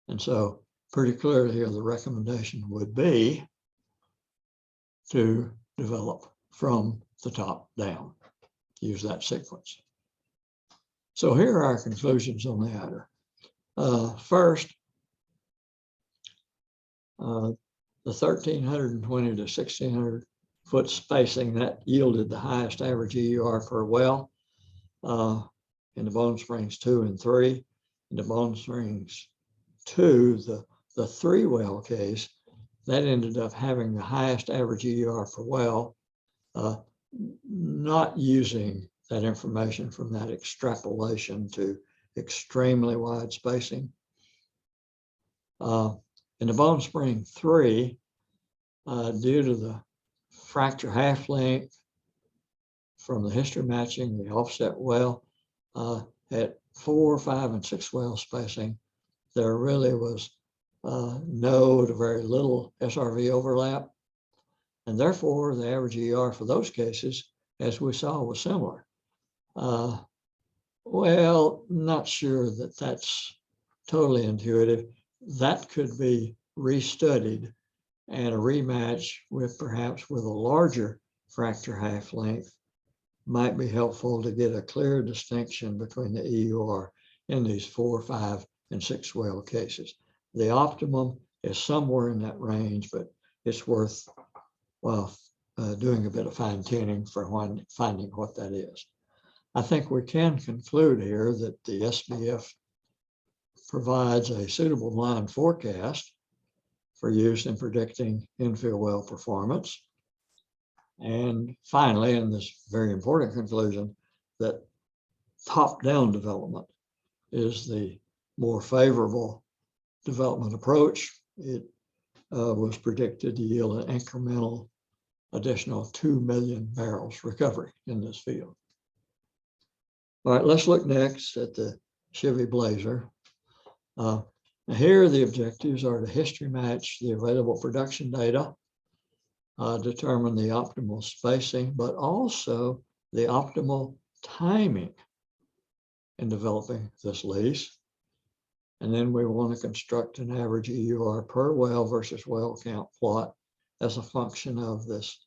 And so pretty clearly here, the recommendation would be to develop from the top down, use that sequence. So here are our conclusions on the matter. First, the 1,320 to 1,600 foot spacing that yielded the highest average EUR per well in the Bone Springs 2 and 3. In the Bone Springs 2, the 3 well case, that ended up having the highest average EUR per well, not using that information from that extrapolation to extremely wide spacing. In the Bone Spring 3, due to the fracture half length from the history matching, the offset well, at 4, 5, and 6 well spacing, there really was no to very little SRV overlap. And therefore, the average ER for those cases, as we saw, was similar. Well, not sure that that's totally intuitive. That could be restudied and a rematch with perhaps with a larger fracture half length might be helpful to get a clear distinction between the EUR in these 4, 5, and 6 well cases. The optimum is somewhere in that range, but it's worth doing a bit of fine tuning for finding what that is. I think we can conclude here that the SBF provides a suitable line forecast for use in predicting infill well performance. And finally, in this very important conclusion, that top-down development is the more favorable development approach. It was predicted to yield an incremental additional 2 million barrels recovery in this field. All right, let's look next at the Chevy Blazer. Here, the objectives are to history match the available production data, determine the optimal spacing, but also the optimal timing in developing this lease. And then we want to construct an average EUR per well versus well count plot as a function of this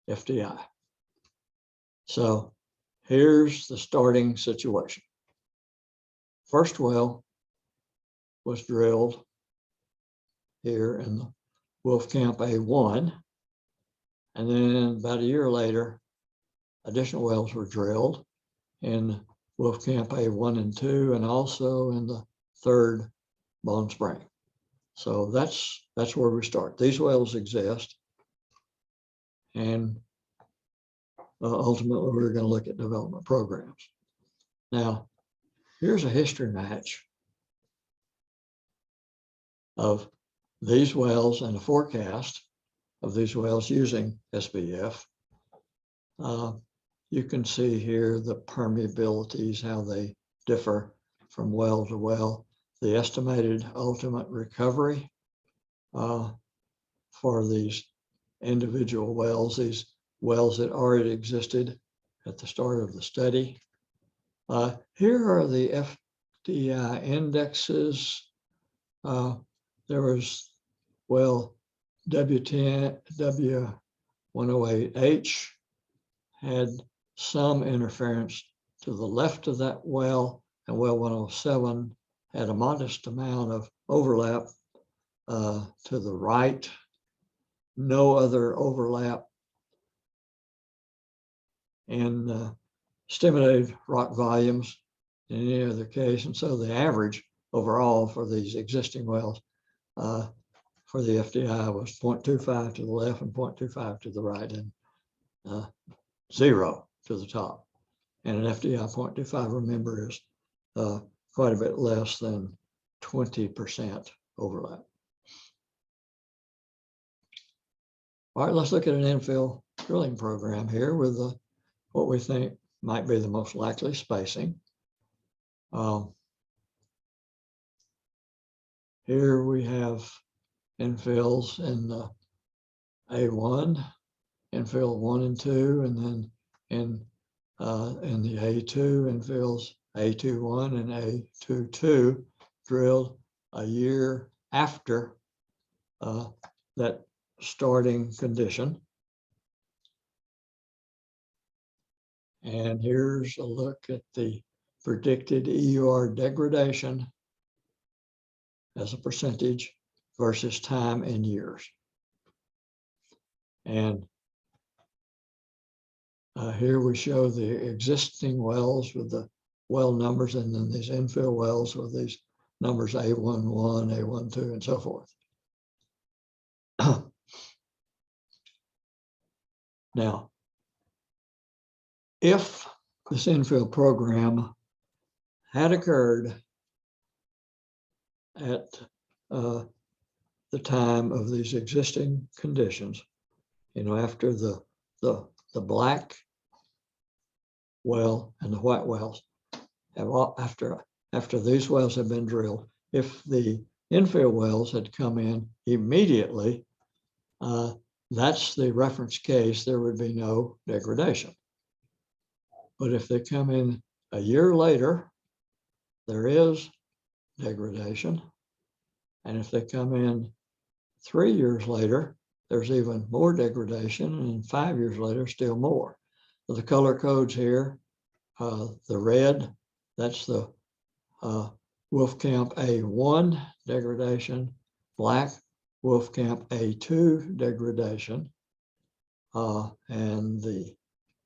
FDI. So here's the starting situation. First well was drilled here in the Wolfcamp A1. And then about a year later, additional wells were drilled in Wolfcamp A1 and 2, and also in the third Bone Spring. So that's where we start. These wells exist. And ultimately, we're going to look at development programs. Now, here's a history match of these wells and a forecast of these wells using SBF. You can see here the permeabilities, how they differ from well to well, the estimated ultimate recovery for these individual wells, these wells that already existed at the start of the study. Here are the FDI indexes. There was well W10, W108H had some interference to the left of that well, and well 107 had a modest amount of overlap to the right. No other overlap in stimulated rock volumes in any other case. And so the average overall for these existing wells for the FDI was 0.25 to the left and 0.25 to the right, and 0 to the top. And an FDI 0.25, remember, is quite a bit less than 20% overlap. All right, let's look at an infill drilling program here with what we think might be the most likely spacing. Here we have infills in the A1, infill 1 and 2, and then in the A2 infills A21 and A22 drilled a year after that starting condition. And here's a look at the predicted EUR degradation as a percentage versus time in years. And here we show the existing wells with the well numbers, and then these infill wells with these numbers A11, A12, and so forth. Now, if this infill program had occurred at the time of these existing conditions, after the black well and the white wells, after these wells have been drilled, if the infill wells had come in immediately, that's the reference case, there would be no degradation. But if they come in a year later, there is degradation. And if they come in 3 years later, there's even more degradation, and 5 years later, still more. So the color codes here, the red, that's the Wolfcamp A1 degradation, black Wolfcamp A2 degradation, and the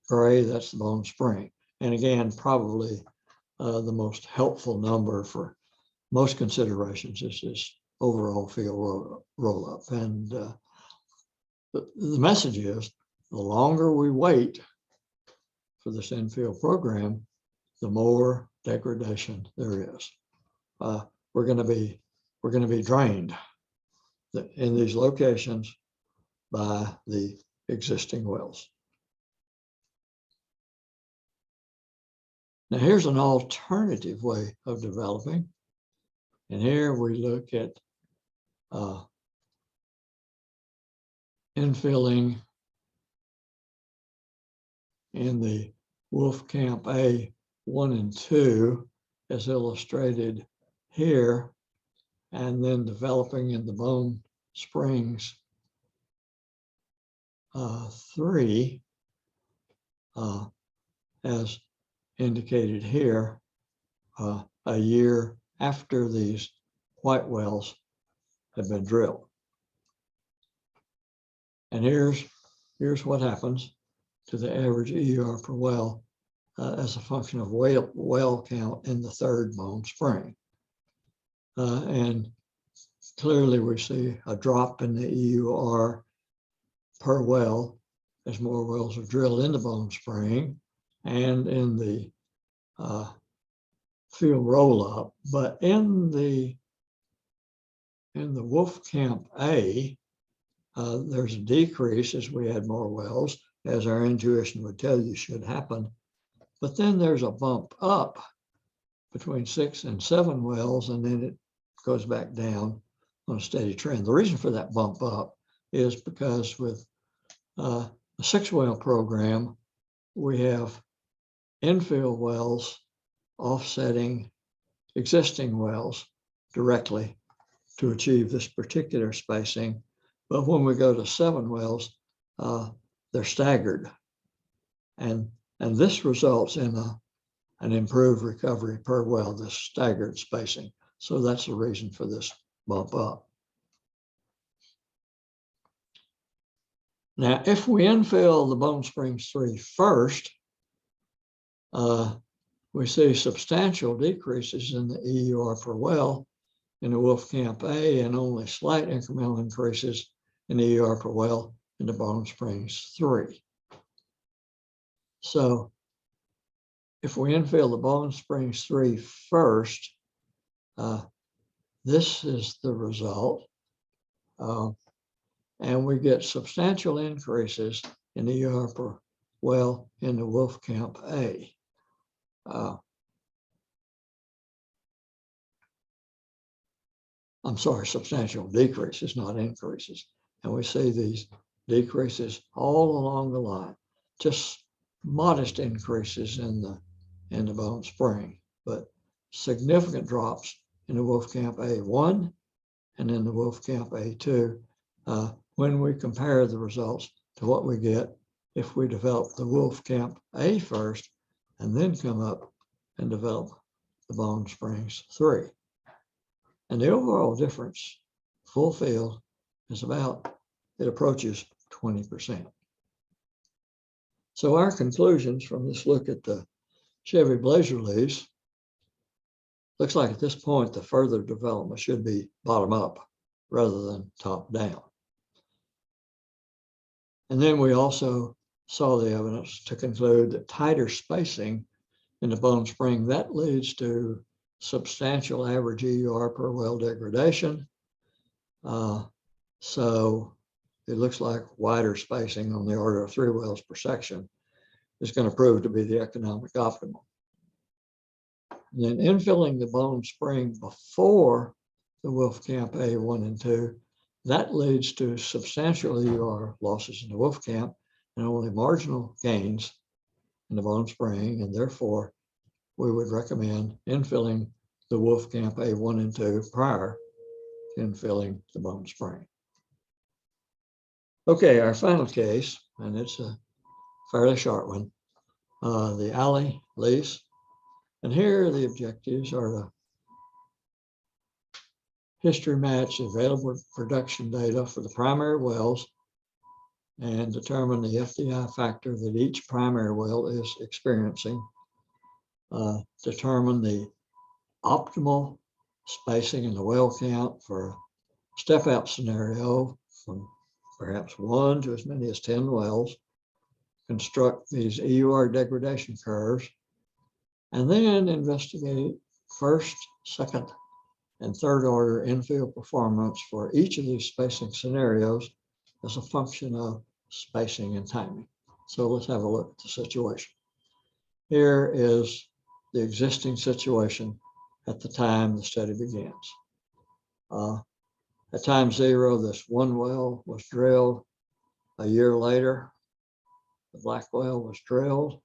gray, that's the Bone Spring. And again, probably the most helpful number for most considerations is this overall field roll-up. And the message is, the longer we wait for this infill program, the more degradation there is. We're going to be drained in these locations by the existing wells. Now here's an alternative way of developing. And here we look at infilling in the Wolfcamp A1 and 2 as illustrated here, and then developing in the Bone Springs 3 as indicated here, a year after these white wells have been drilled. And here's what happens to the average EUR per well as a function of well count in the third Bone Spring. And clearly we see a drop in the EUR per well as more wells are drilled in the Bone Spring and in the field roll-up. But in the Wolfcamp A, there's a decrease as we add more wells, as our intuition would tell you should happen. But then there's a bump up between 6 and 7 wells, and then it goes back down on a steady trend. The reason for that bump up is because with a 6-well program, we have infill wells offsetting existing wells directly to achieve this particular spacing. But when we go to 7 wells, they're staggered. And this results in an improved recovery per well, this staggered spacing. So that's the reason for this bump up. Now, if we infill the Bone Springs 3 first, we see substantial decreases in the EUR per well in the Wolfcamp A and only slight incremental increases in EUR per well in the Bone Springs 3. So if we infill the Bone Springs 3 first, this is the result. And we get substantial increases in EUR per well in the Wolfcamp A. I'm sorry, substantial decreases, not increases. And we see these decreases all along the line, just modest increases in the Bone Spring, but significant drops in the Wolfcamp A1 and in the Wolfcamp A2 when we compare the results to what we get if we develop the Wolfcamp A first and then come up and develop the Bone Springs 3. And the overall difference, full field, is it approaches 20%. So our conclusions from this look at the Chevy Blazer lease, looks like at this point, the further development should be bottom up rather than top down. And then we also saw the evidence to conclude that tighter spacing in the Bone Spring, that leads to substantial average EUR per well degradation. So it looks like wider spacing on the order of 3 wells per section is going to prove to be the economic optimum. And then infilling the Bone Spring before the Wolfcamp A1 and 2, that leads to substantial EUR losses in the Wolfcamp and only marginal gains in the Bone Spring, and therefore we would recommend infilling the Wolfcamp A1 and 2 prior to infilling the Bone Spring. Okay, our final case, and it's a fairly short one, the Alley lease. And here the objectives are to history match available production data for the primary wells and determine the FDI factor that each primary well is experiencing. Determine the optimal spacing in the well count for a step-out scenario from perhaps 1 to as many as 10 wells. Construct these EUR degradation curves, and then investigate first, second, and third order infill performance for each of these spacing scenarios as a function of spacing and timing. So let's have a look at the situation. Here is the existing situation at the time the study begins. At time 0, this 1 well was drilled. A year later, the black well was drilled.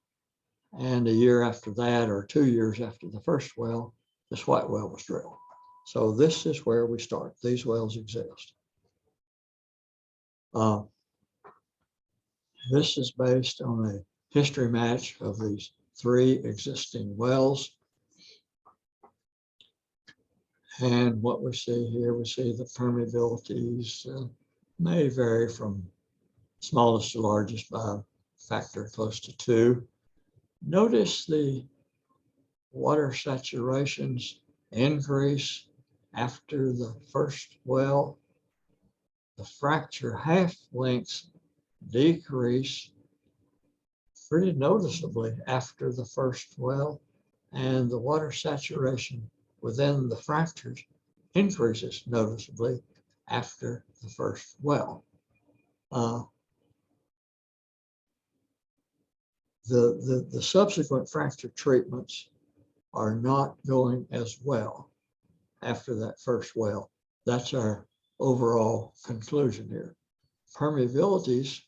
And a year after that, or 2 years after the first well, this white well was drilled. So this is where we start. These wells exist. This is based on a history match of these 3 existing wells. And what we see here, we see the permeabilities may vary from smallest to largest by a factor close to 2. Notice the water saturations increase after the first well. The fracture half lengths decrease pretty noticeably after the first well, and the water saturation within the fractures increases noticeably after the first well. The subsequent fracture treatments are not going as well after that first well. That's our overall conclusion here. Permeabilities,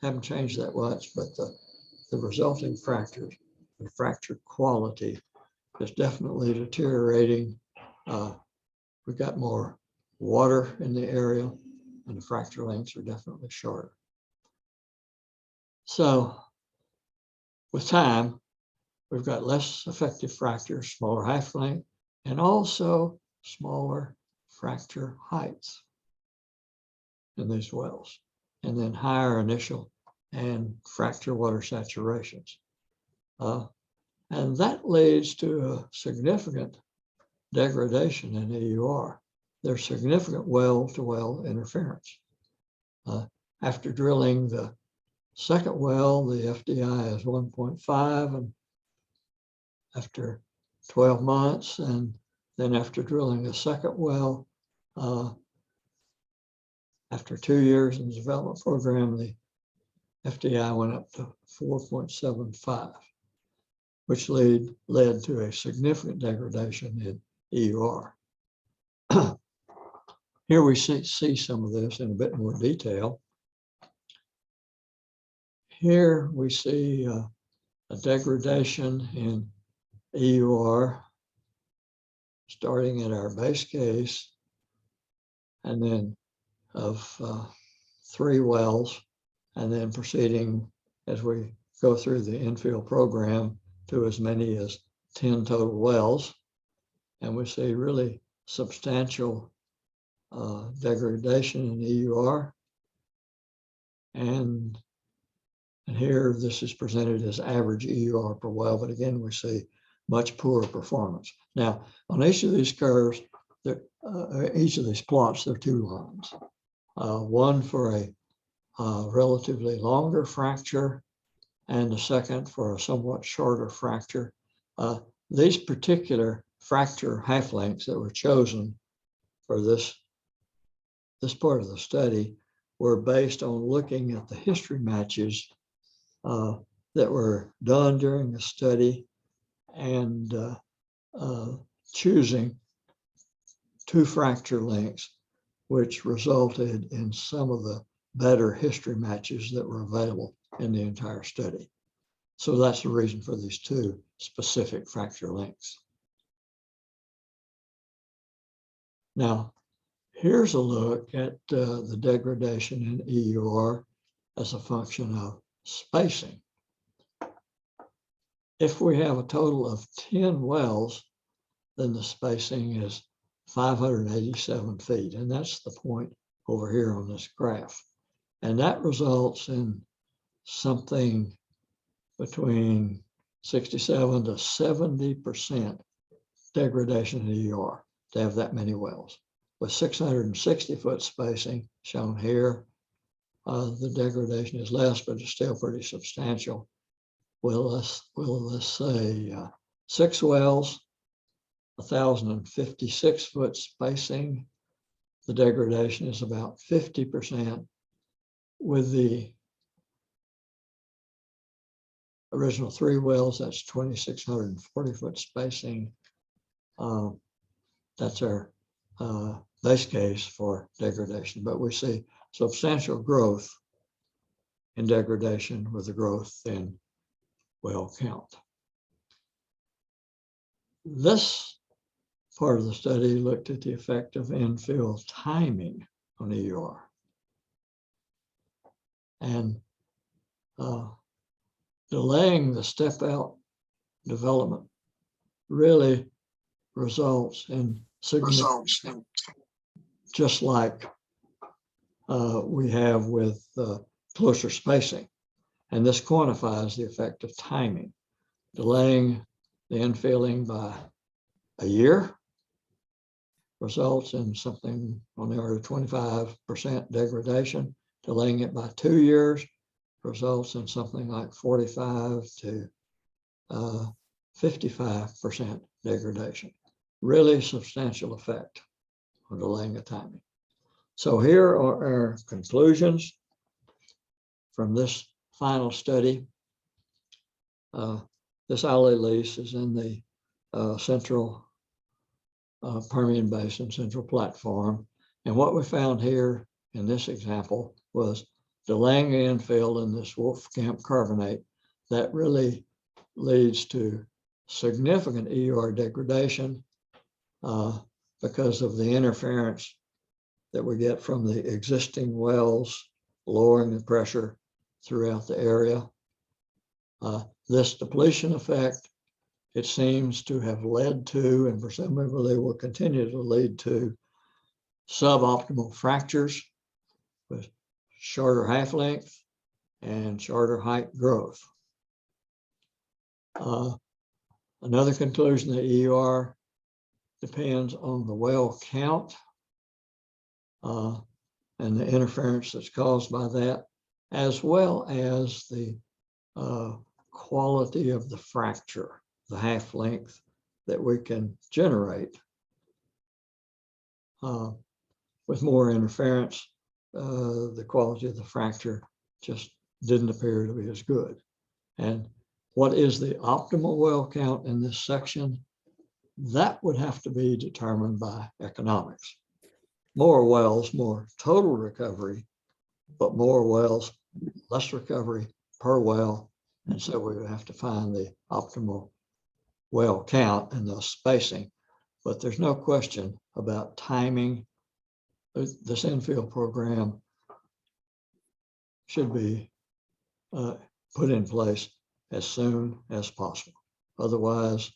haven't changed that much, but the resulting fractures, the fracture quality is definitely deteriorating. We've got more water in the area, and the fracture lengths are definitely shorter. So with time, we've got less effective fractures, smaller half length, and also smaller fracture heights in these wells, and then higher initial and fracture water saturations. And that leads to a significant degradation in EUR. There's significant well-to-well interference. After drilling the second well, the FDI is 1.5, and after 12 months, and then after drilling the second well, after 2 years in the development program, the FDI went up to 4.75, which led to a significant degradation in EUR. Here we see some of this in a bit more detail. Here we see a degradation in EUR starting at our base case, and then of 3 wells, and then proceeding as we go through the infill program to as many as 10 total wells. And we see really substantial degradation in EUR. And here this is presented as average EUR per well, but again, we see much poorer performance. Now, on each of these curves, each of these plots, there are 2 lines. One for a relatively longer fracture, and the second for a somewhat shorter fracture. These particular fracture half lengths that were chosen for this part of the study were based on looking at the history matches that were done during the study, and choosing 2 fracture lengths, which resulted in some of the better history matches that were available in the entire study. So that's the reason for these 2 specific fracture lengths. Now, here's a look at the degradation in EUR as a function of spacing. If we have a total of 10 wells, then the spacing is 587 feet, and that's the point over here on this graph. And that results in something between 67 to 70% degradation in EUR to have that many wells. With 660-foot spacing shown here, the degradation is less, but it's still pretty substantial. Well, let's say 6 wells, 1,056-foot spacing, the degradation is about 50%. With the original 3 wells, that's 2,640-foot spacing. That's our base case for degradation, but we see substantial growth in degradation with the growth in well count. This part of the study looked at the effect of infill timing on EUR. And delaying the step out development really results in significant, just like we have with closer spacing. And this quantifies the effect of timing. Delaying the infilling by a year results in something on the order of 25% degradation. Delaying it by 2 years results in something like 45 to 55% degradation. Really substantial effect of delaying the timing. So here are our conclusions from this final study. This alley lease is in the central Permian Basin, central platform. And what we found here in this example was delaying the infill in this Wolfcamp carbonate that really leads to significant EUR degradation because of the interference that we get from the existing wells, lowering the pressure throughout the area. This depletion effect, it seems to have led to, and presumably will continue to lead to, suboptimal fractures with shorter half length and shorter height growth. Another conclusion, that EUR depends on the well count and the interference that's caused by that, as well as the quality of the fracture, the half length that we can generate. With more interference, the quality of the fracture just didn't appear to be as good. And what is the optimal well count in this section? That would have to be determined by economics. More wells, more total recovery, but more wells, less recovery per well. And so we would have to find the optimal well count and thus spacing. But there's no question about timing. This infill program should be put in place as soon as possible. Otherwise,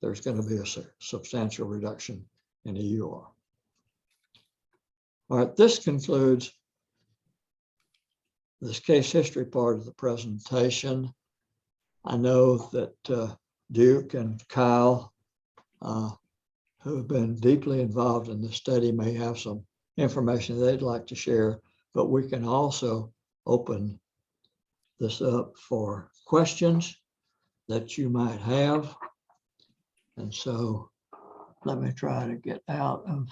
there's going to be a substantial reduction in EUR. All right, this concludes this case history part of the presentation. I know that Duke and Kyle, who have been deeply involved in this study, may have some information they'd like to share, but we can also open this up for questions that you might have. And so let me try to get out of.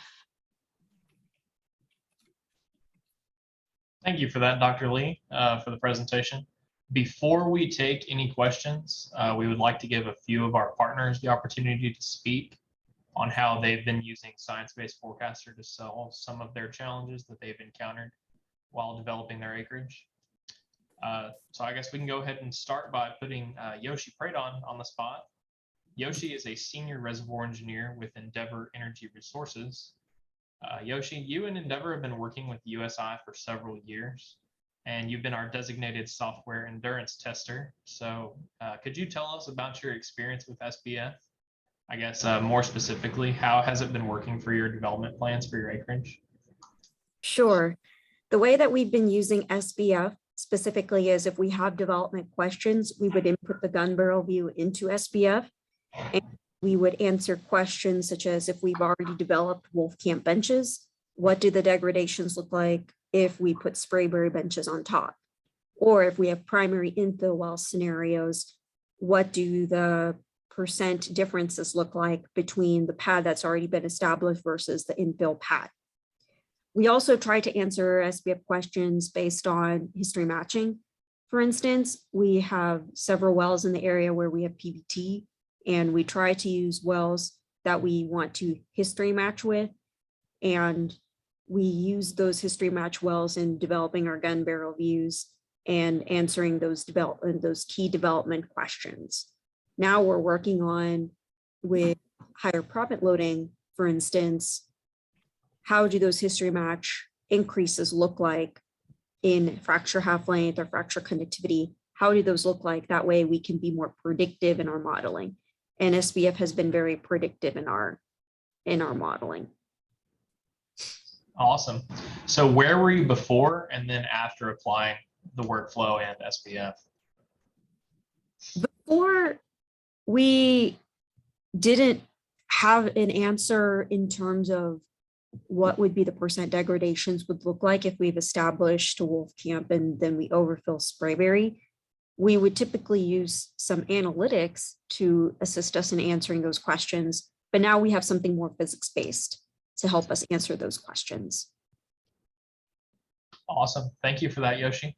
Thank you for that, Dr. Lee, for the presentation. Before we take any questions, we would like to give a few of our partners the opportunity to speak on how they've been using Science-Based Forecaster to solve some of their challenges that they've encountered while developing their acreage. So I guess we can go ahead and start by putting Yoshi Pradon on the spot. Yoshi is a senior reservoir engineer with Endeavor Energy Resources. Yoshi, you and Endeavor have been working with USI for several years, and you've been our designated software endurance tester. So could you tell us about your experience with SBF? I guess more specifically, how has it been working for your development plans for your acreage? Sure. The way that we've been using SBF specifically is if we have development questions, we would input the gun barrel view into SBF, and we would answer questions such as if we've already developed Wolfcamp benches, what do the degradations look like if we put Sprayberry benches on top? Or if we have primary infill well scenarios, what do the percent differences look like between the pad that's already been established versus the infill pad? We also try to answer SBF questions based on history matching. For instance, we have several wells in the area where we have PBT, and we try to use wells that we want to history match with. And we use those history match wells in developing our gun barrel views and answering those key development questions. Now we're working on with higher proppant loading, for instance, how do those history match increases look like in fracture half length or fracture conductivity? How do those look like? That way we can be more predictive in our modeling. And SBF has been very predictive in our in our modeling. Awesome. So where were you before and then after applying the workflow and SPF? Before, we didn't have an answer in terms of what would be the percent degradations would look like if we've established a wolf camp and then we overfill Sprayberry. We would typically use some analytics to assist us in answering those questions, but now we have something more physics-based to help us answer those questions. Awesome. Thank you for that, Yoshi.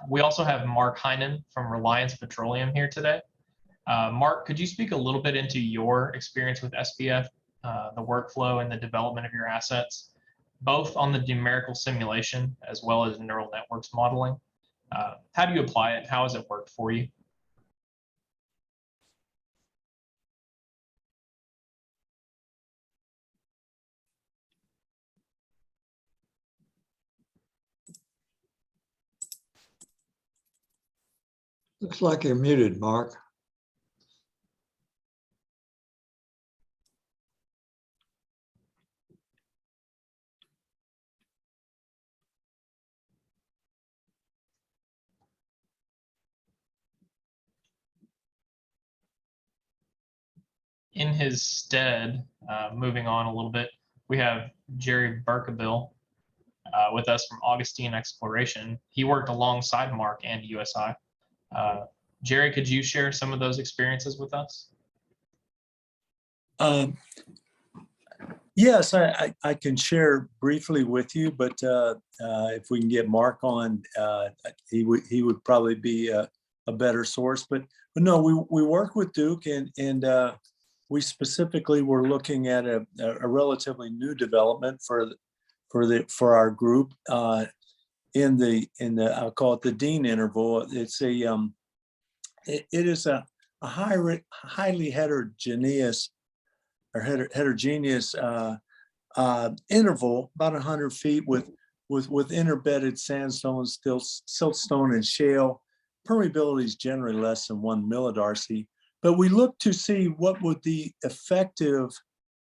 We also have Mark Heinen from Reliance Petroleum here today. Mark, could you speak a little bit into your experience with SPF, the workflow and the development of your assets, both on the numerical simulation as well as neural networks modeling? How do you apply it? How has it worked for you? Looks like you're muted, Mark. In his stead, moving on a little bit, we have Jerry Berkabill with us from Augustine Exploration. He worked alongside Mark and USI. Jerry, could you share some of those experiences with us? Yes, I can share briefly with you, but if we can get Mark on, he would probably be a better source. But no, we work with Duke, and we specifically were looking at a relatively new development for our group in the I'll call it the Dean interval. It's it is a highly heterogeneous interval, about 100 feet with interbedded sandstone, siltstone, and shale. Permeability is generally less than 1 millidarcy. But we look to see what would the effective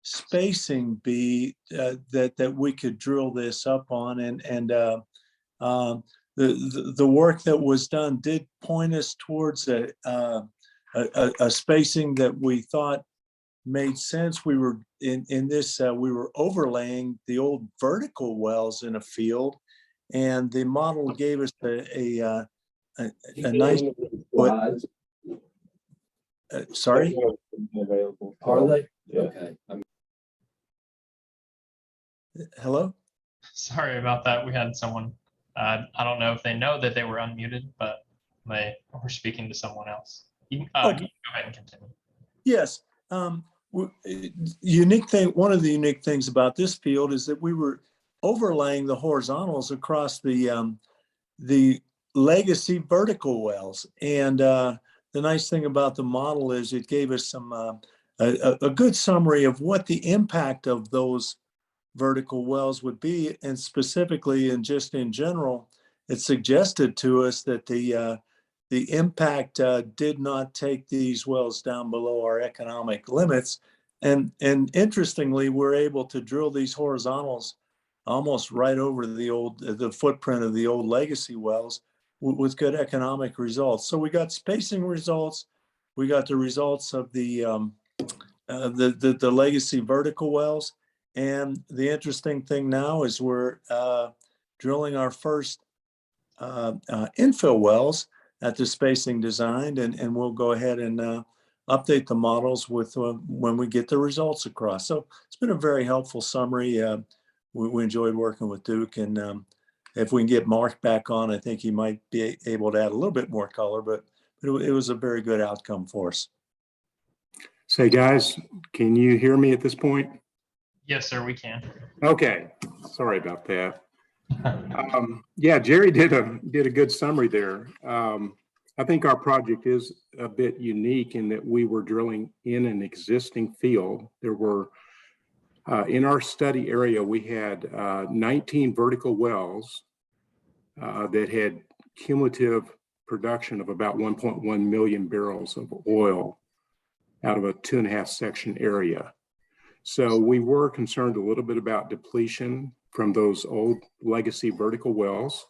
spacing be that we could drill this up on, and the work that was done did point us towards a spacing that we thought made sense. We were in this we were overlaying the old vertical wells in a field, and the model gave us a nice sorry, Are they? Okay. hello. Sorry about that. We had someone, I don't know if they know that they were unmuted, but they were speaking to someone else. You can go ahead and continue. Yes. Unique thing. One of the unique things about this field is that we were overlaying the horizontals across the legacy vertical wells, and the nice thing about the model is it gave us some a good summary of what the impact of those vertical wells would be, and specifically and just in general, it suggested to us that the impact did not take these wells down below our economic limits, and interestingly, we're able to drill these horizontals almost right over the footprint of the old legacy wells with good economic results. So we got spacing results, we got the results of the legacy vertical wells, and the interesting thing now is we're drilling our first infill wells at the spacing designed, and we'll go ahead and update the models with when we get the results across. So it's been a very helpful summary. We enjoyed working with Duke, and if we can get Mark back on, I think he might be able to add a little bit more color, but it was a very good outcome for us. Say, guys, can you hear me at this point? Yes, sir, we can. Okay, sorry about that. Yeah, Jerry did a good summary there. I think our project is a bit unique in that we were drilling in an existing field. There were, in our study area, we had 19 vertical wells that had cumulative production of about 1.1 million barrels of oil out of a 2.5 section area. So we were concerned a little bit about depletion from those old legacy vertical wells.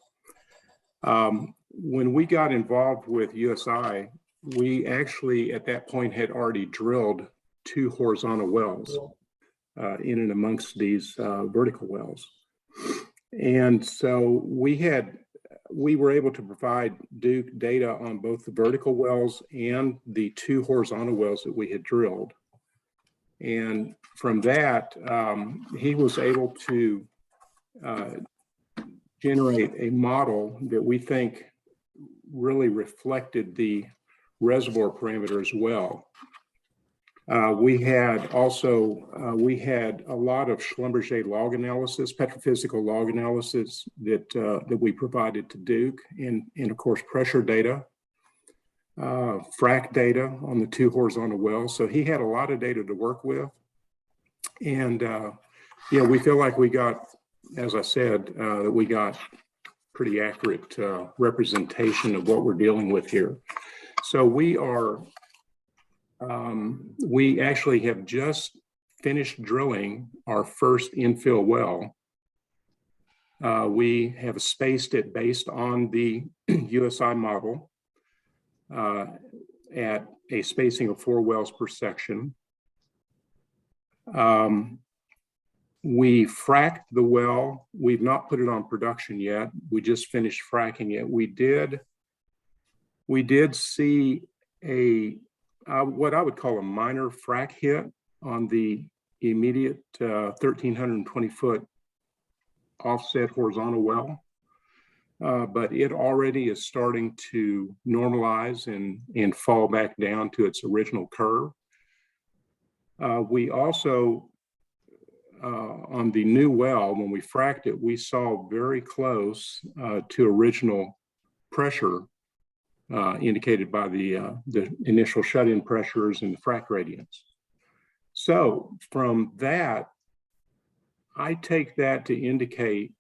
When we got involved with USI, we actually at that point had already drilled 2 horizontal wells in and amongst these vertical wells. And so we were able to provide Duke data on both the vertical wells and the 2 horizontal wells that we had drilled. And from that, he was able to generate a model that we think really reflected the reservoir parameters well. We had a lot of Schlumberger log analysis, petrophysical log analysis that we provided to Duke, and of course pressure data, frac data on the 2 horizontal wells. So he had a lot of data to work with, and we feel like we got, as I said, that we got pretty accurate representation of what we're dealing with here. So we actually have just finished drilling our first infill well. We have spaced it based on the USI model at a spacing of 4 wells per section. We fracked the well. We've not put it on production yet. We just finished fracking it. We did see what I would call a minor frac hit on the immediate 1,320 foot offset horizontal well, but it already is starting to normalize and fall back down to its original curve. We also, on the new well, when we fracked it, we saw very close to original pressure indicated by the initial shut-in pressures and the frac gradients. So from that, I take that to indicate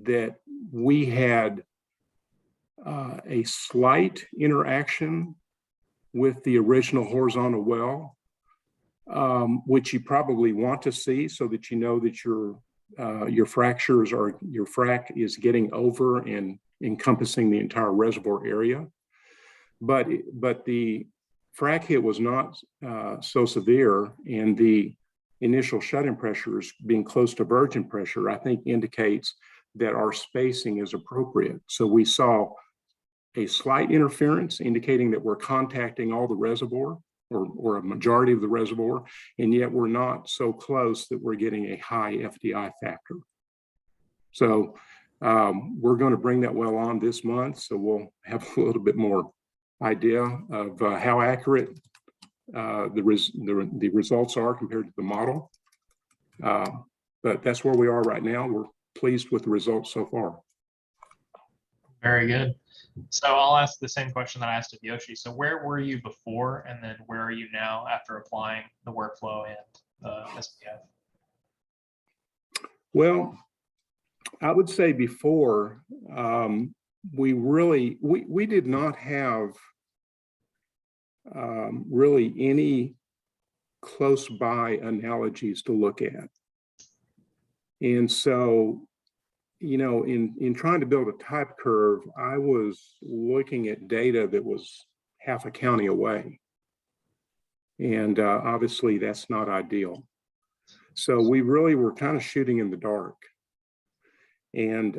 that we had a slight interaction with the original horizontal well, which you probably want to see so that you know that your fractures or your frac is getting over and encompassing the entire reservoir area. But the frac hit was not so severe, and the initial shut-in pressures being close to virgin pressure, I think indicates that our spacing is appropriate. So we saw a slight interference indicating that we're contacting all the reservoir or a majority of the reservoir, and yet we're not so close that we're getting a high FDI factor. So we're going to bring that well on this month, so we'll have a little bit more idea of how accurate the results are compared to the model. But that's where we are right now. We're pleased with the results so far. Very good. So I'll ask the same question that I asked of Yoshi. So where were you before, and then where are you now after applying the workflow and the SPF? Well, I would say before, we did not have really any close by analogies to look at. And so, in trying to build a type curve, I was looking at data that was half a county away. And obviously that's not ideal. So we really were kind of shooting in the dark. And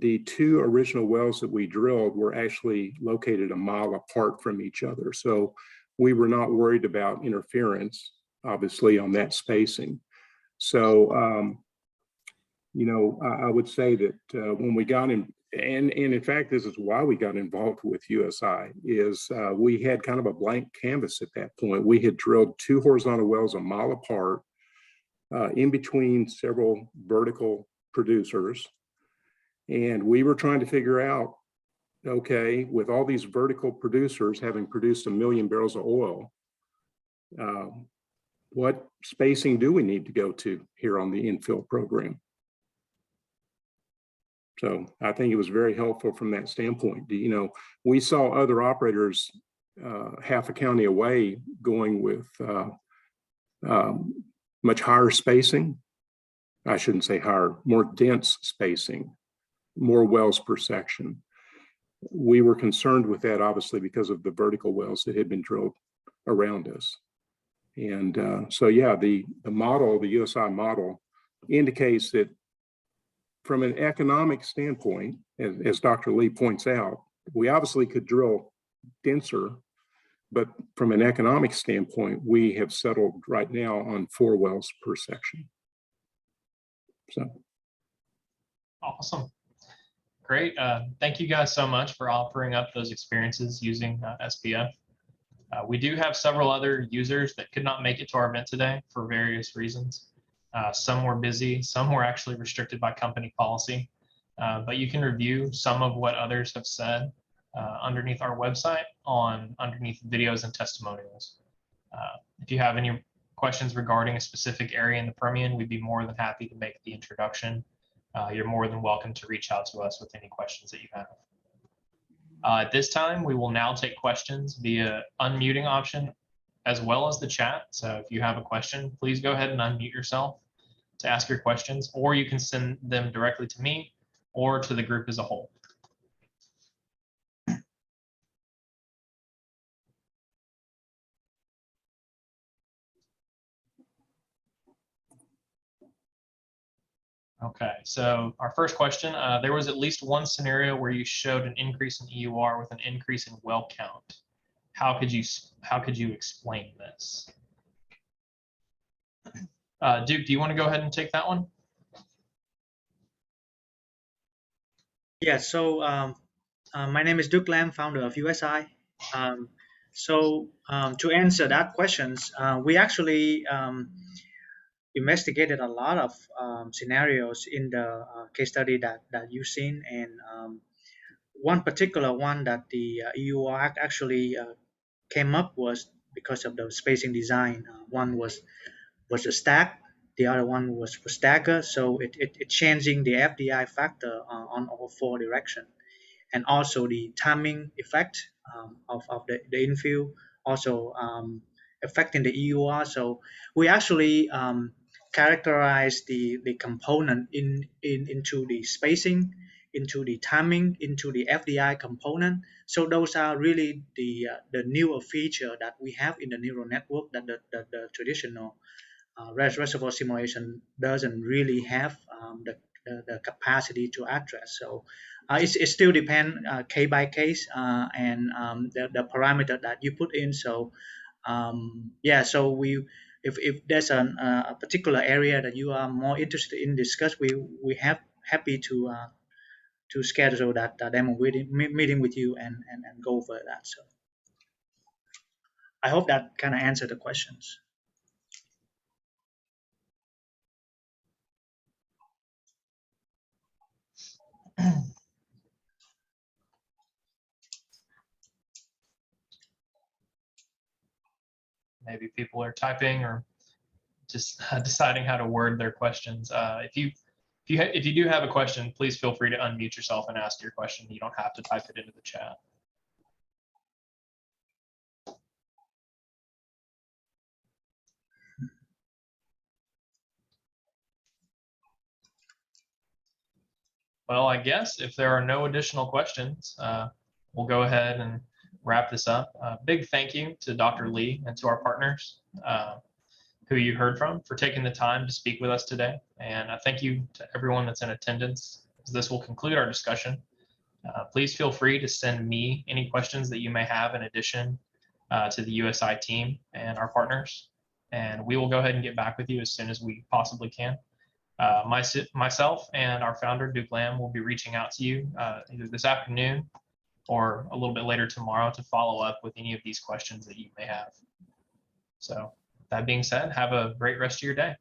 the 2 original wells that we drilled were actually located a mile apart from each other. So we were not worried about interference, obviously, on that spacing. So, I would say that when we got in, and in fact, this is why we got involved with USI, is we had kind of a blank canvas at that point. We had drilled 2 horizontal wells a mile apart, in between several vertical producers. And we were trying to figure out, okay, with all these vertical producers having produced 1 million barrels of oil, what spacing do we need to go to here on the infill program? So I think it was very helpful from that standpoint. We saw other operators half a county away going with much higher spacing. I shouldn't say higher, more dense spacing, more wells per section. We were concerned with that, obviously, because of the vertical wells that had been drilled around us. And so, yeah, the model, the USI model, indicates that from an economic standpoint, as Dr. Lee points out, we obviously could drill denser, but from an economic standpoint, we have settled right now on 4 wells per section. So. Awesome. Great. Thank you guys so much for offering up those experiences using SPF. We do have several other users that could not make it to our event today for various reasons. Some were busy, some were actually restricted by company policy, but you can review some of what others have said underneath our website underneath videos and testimonials. If you have any questions regarding a specific area in the Permian, we'd be more than happy to make the introduction. You're more than welcome to reach out to us with any questions that you have. At this time, we will now take questions via unmuting option as well as the chat. So if you have a question, please go ahead and unmute yourself to ask your questions, or you can send them directly to me or to the group as a whole. Okay, so our first question, there was at least one scenario where you showed an increase in EUR with an increase in well count. How could you explain this? Duke, do you want to go ahead and take that one? Yeah, so my name is Duke Lam, founder of USI. To answer that questions, we actually investigated a lot of scenarios in the case study that you've seen, and one particular one that the EUR actually came up was because of the spacing design. One was a stack, the other one was stagger, so it changing the FDI factor on all 4 directions, and also the timing effect of the infill also affecting the EUR. So we actually characterize the component into the spacing, into the timing, into the FDI component. So those are really the newer feature that we have in the neural network that the traditional reservoir simulation doesn't really have the capacity to address. So it still depends case by case and the parameter that you put in. So yeah, so if there's a particular area that you are more interested in discuss, we have happy to schedule that demo meeting with you and go over that. So I hope that kind of answered the questions. Maybe people are typing or just deciding how to word their questions. If you do have a question, please feel free to unmute yourself and ask your question. You don't have to type it into the chat. Well, I guess if there are no additional questions, we'll go ahead and wrap this up. Big thank you to Dr. Lee and to our partners who you heard from for taking the time to speak with us today. And thank you to everyone that's in attendance. This will conclude our discussion. Please feel free to send me any questions that you may have in addition to the USI team and our partners. And we will go ahead and get back with you as soon as we possibly can. Myself and our founder, Duke Lam, will be reaching out to you either this afternoon or a little bit later tomorrow to follow up with any of these questions that you may have. So that being said, have a great rest of your day.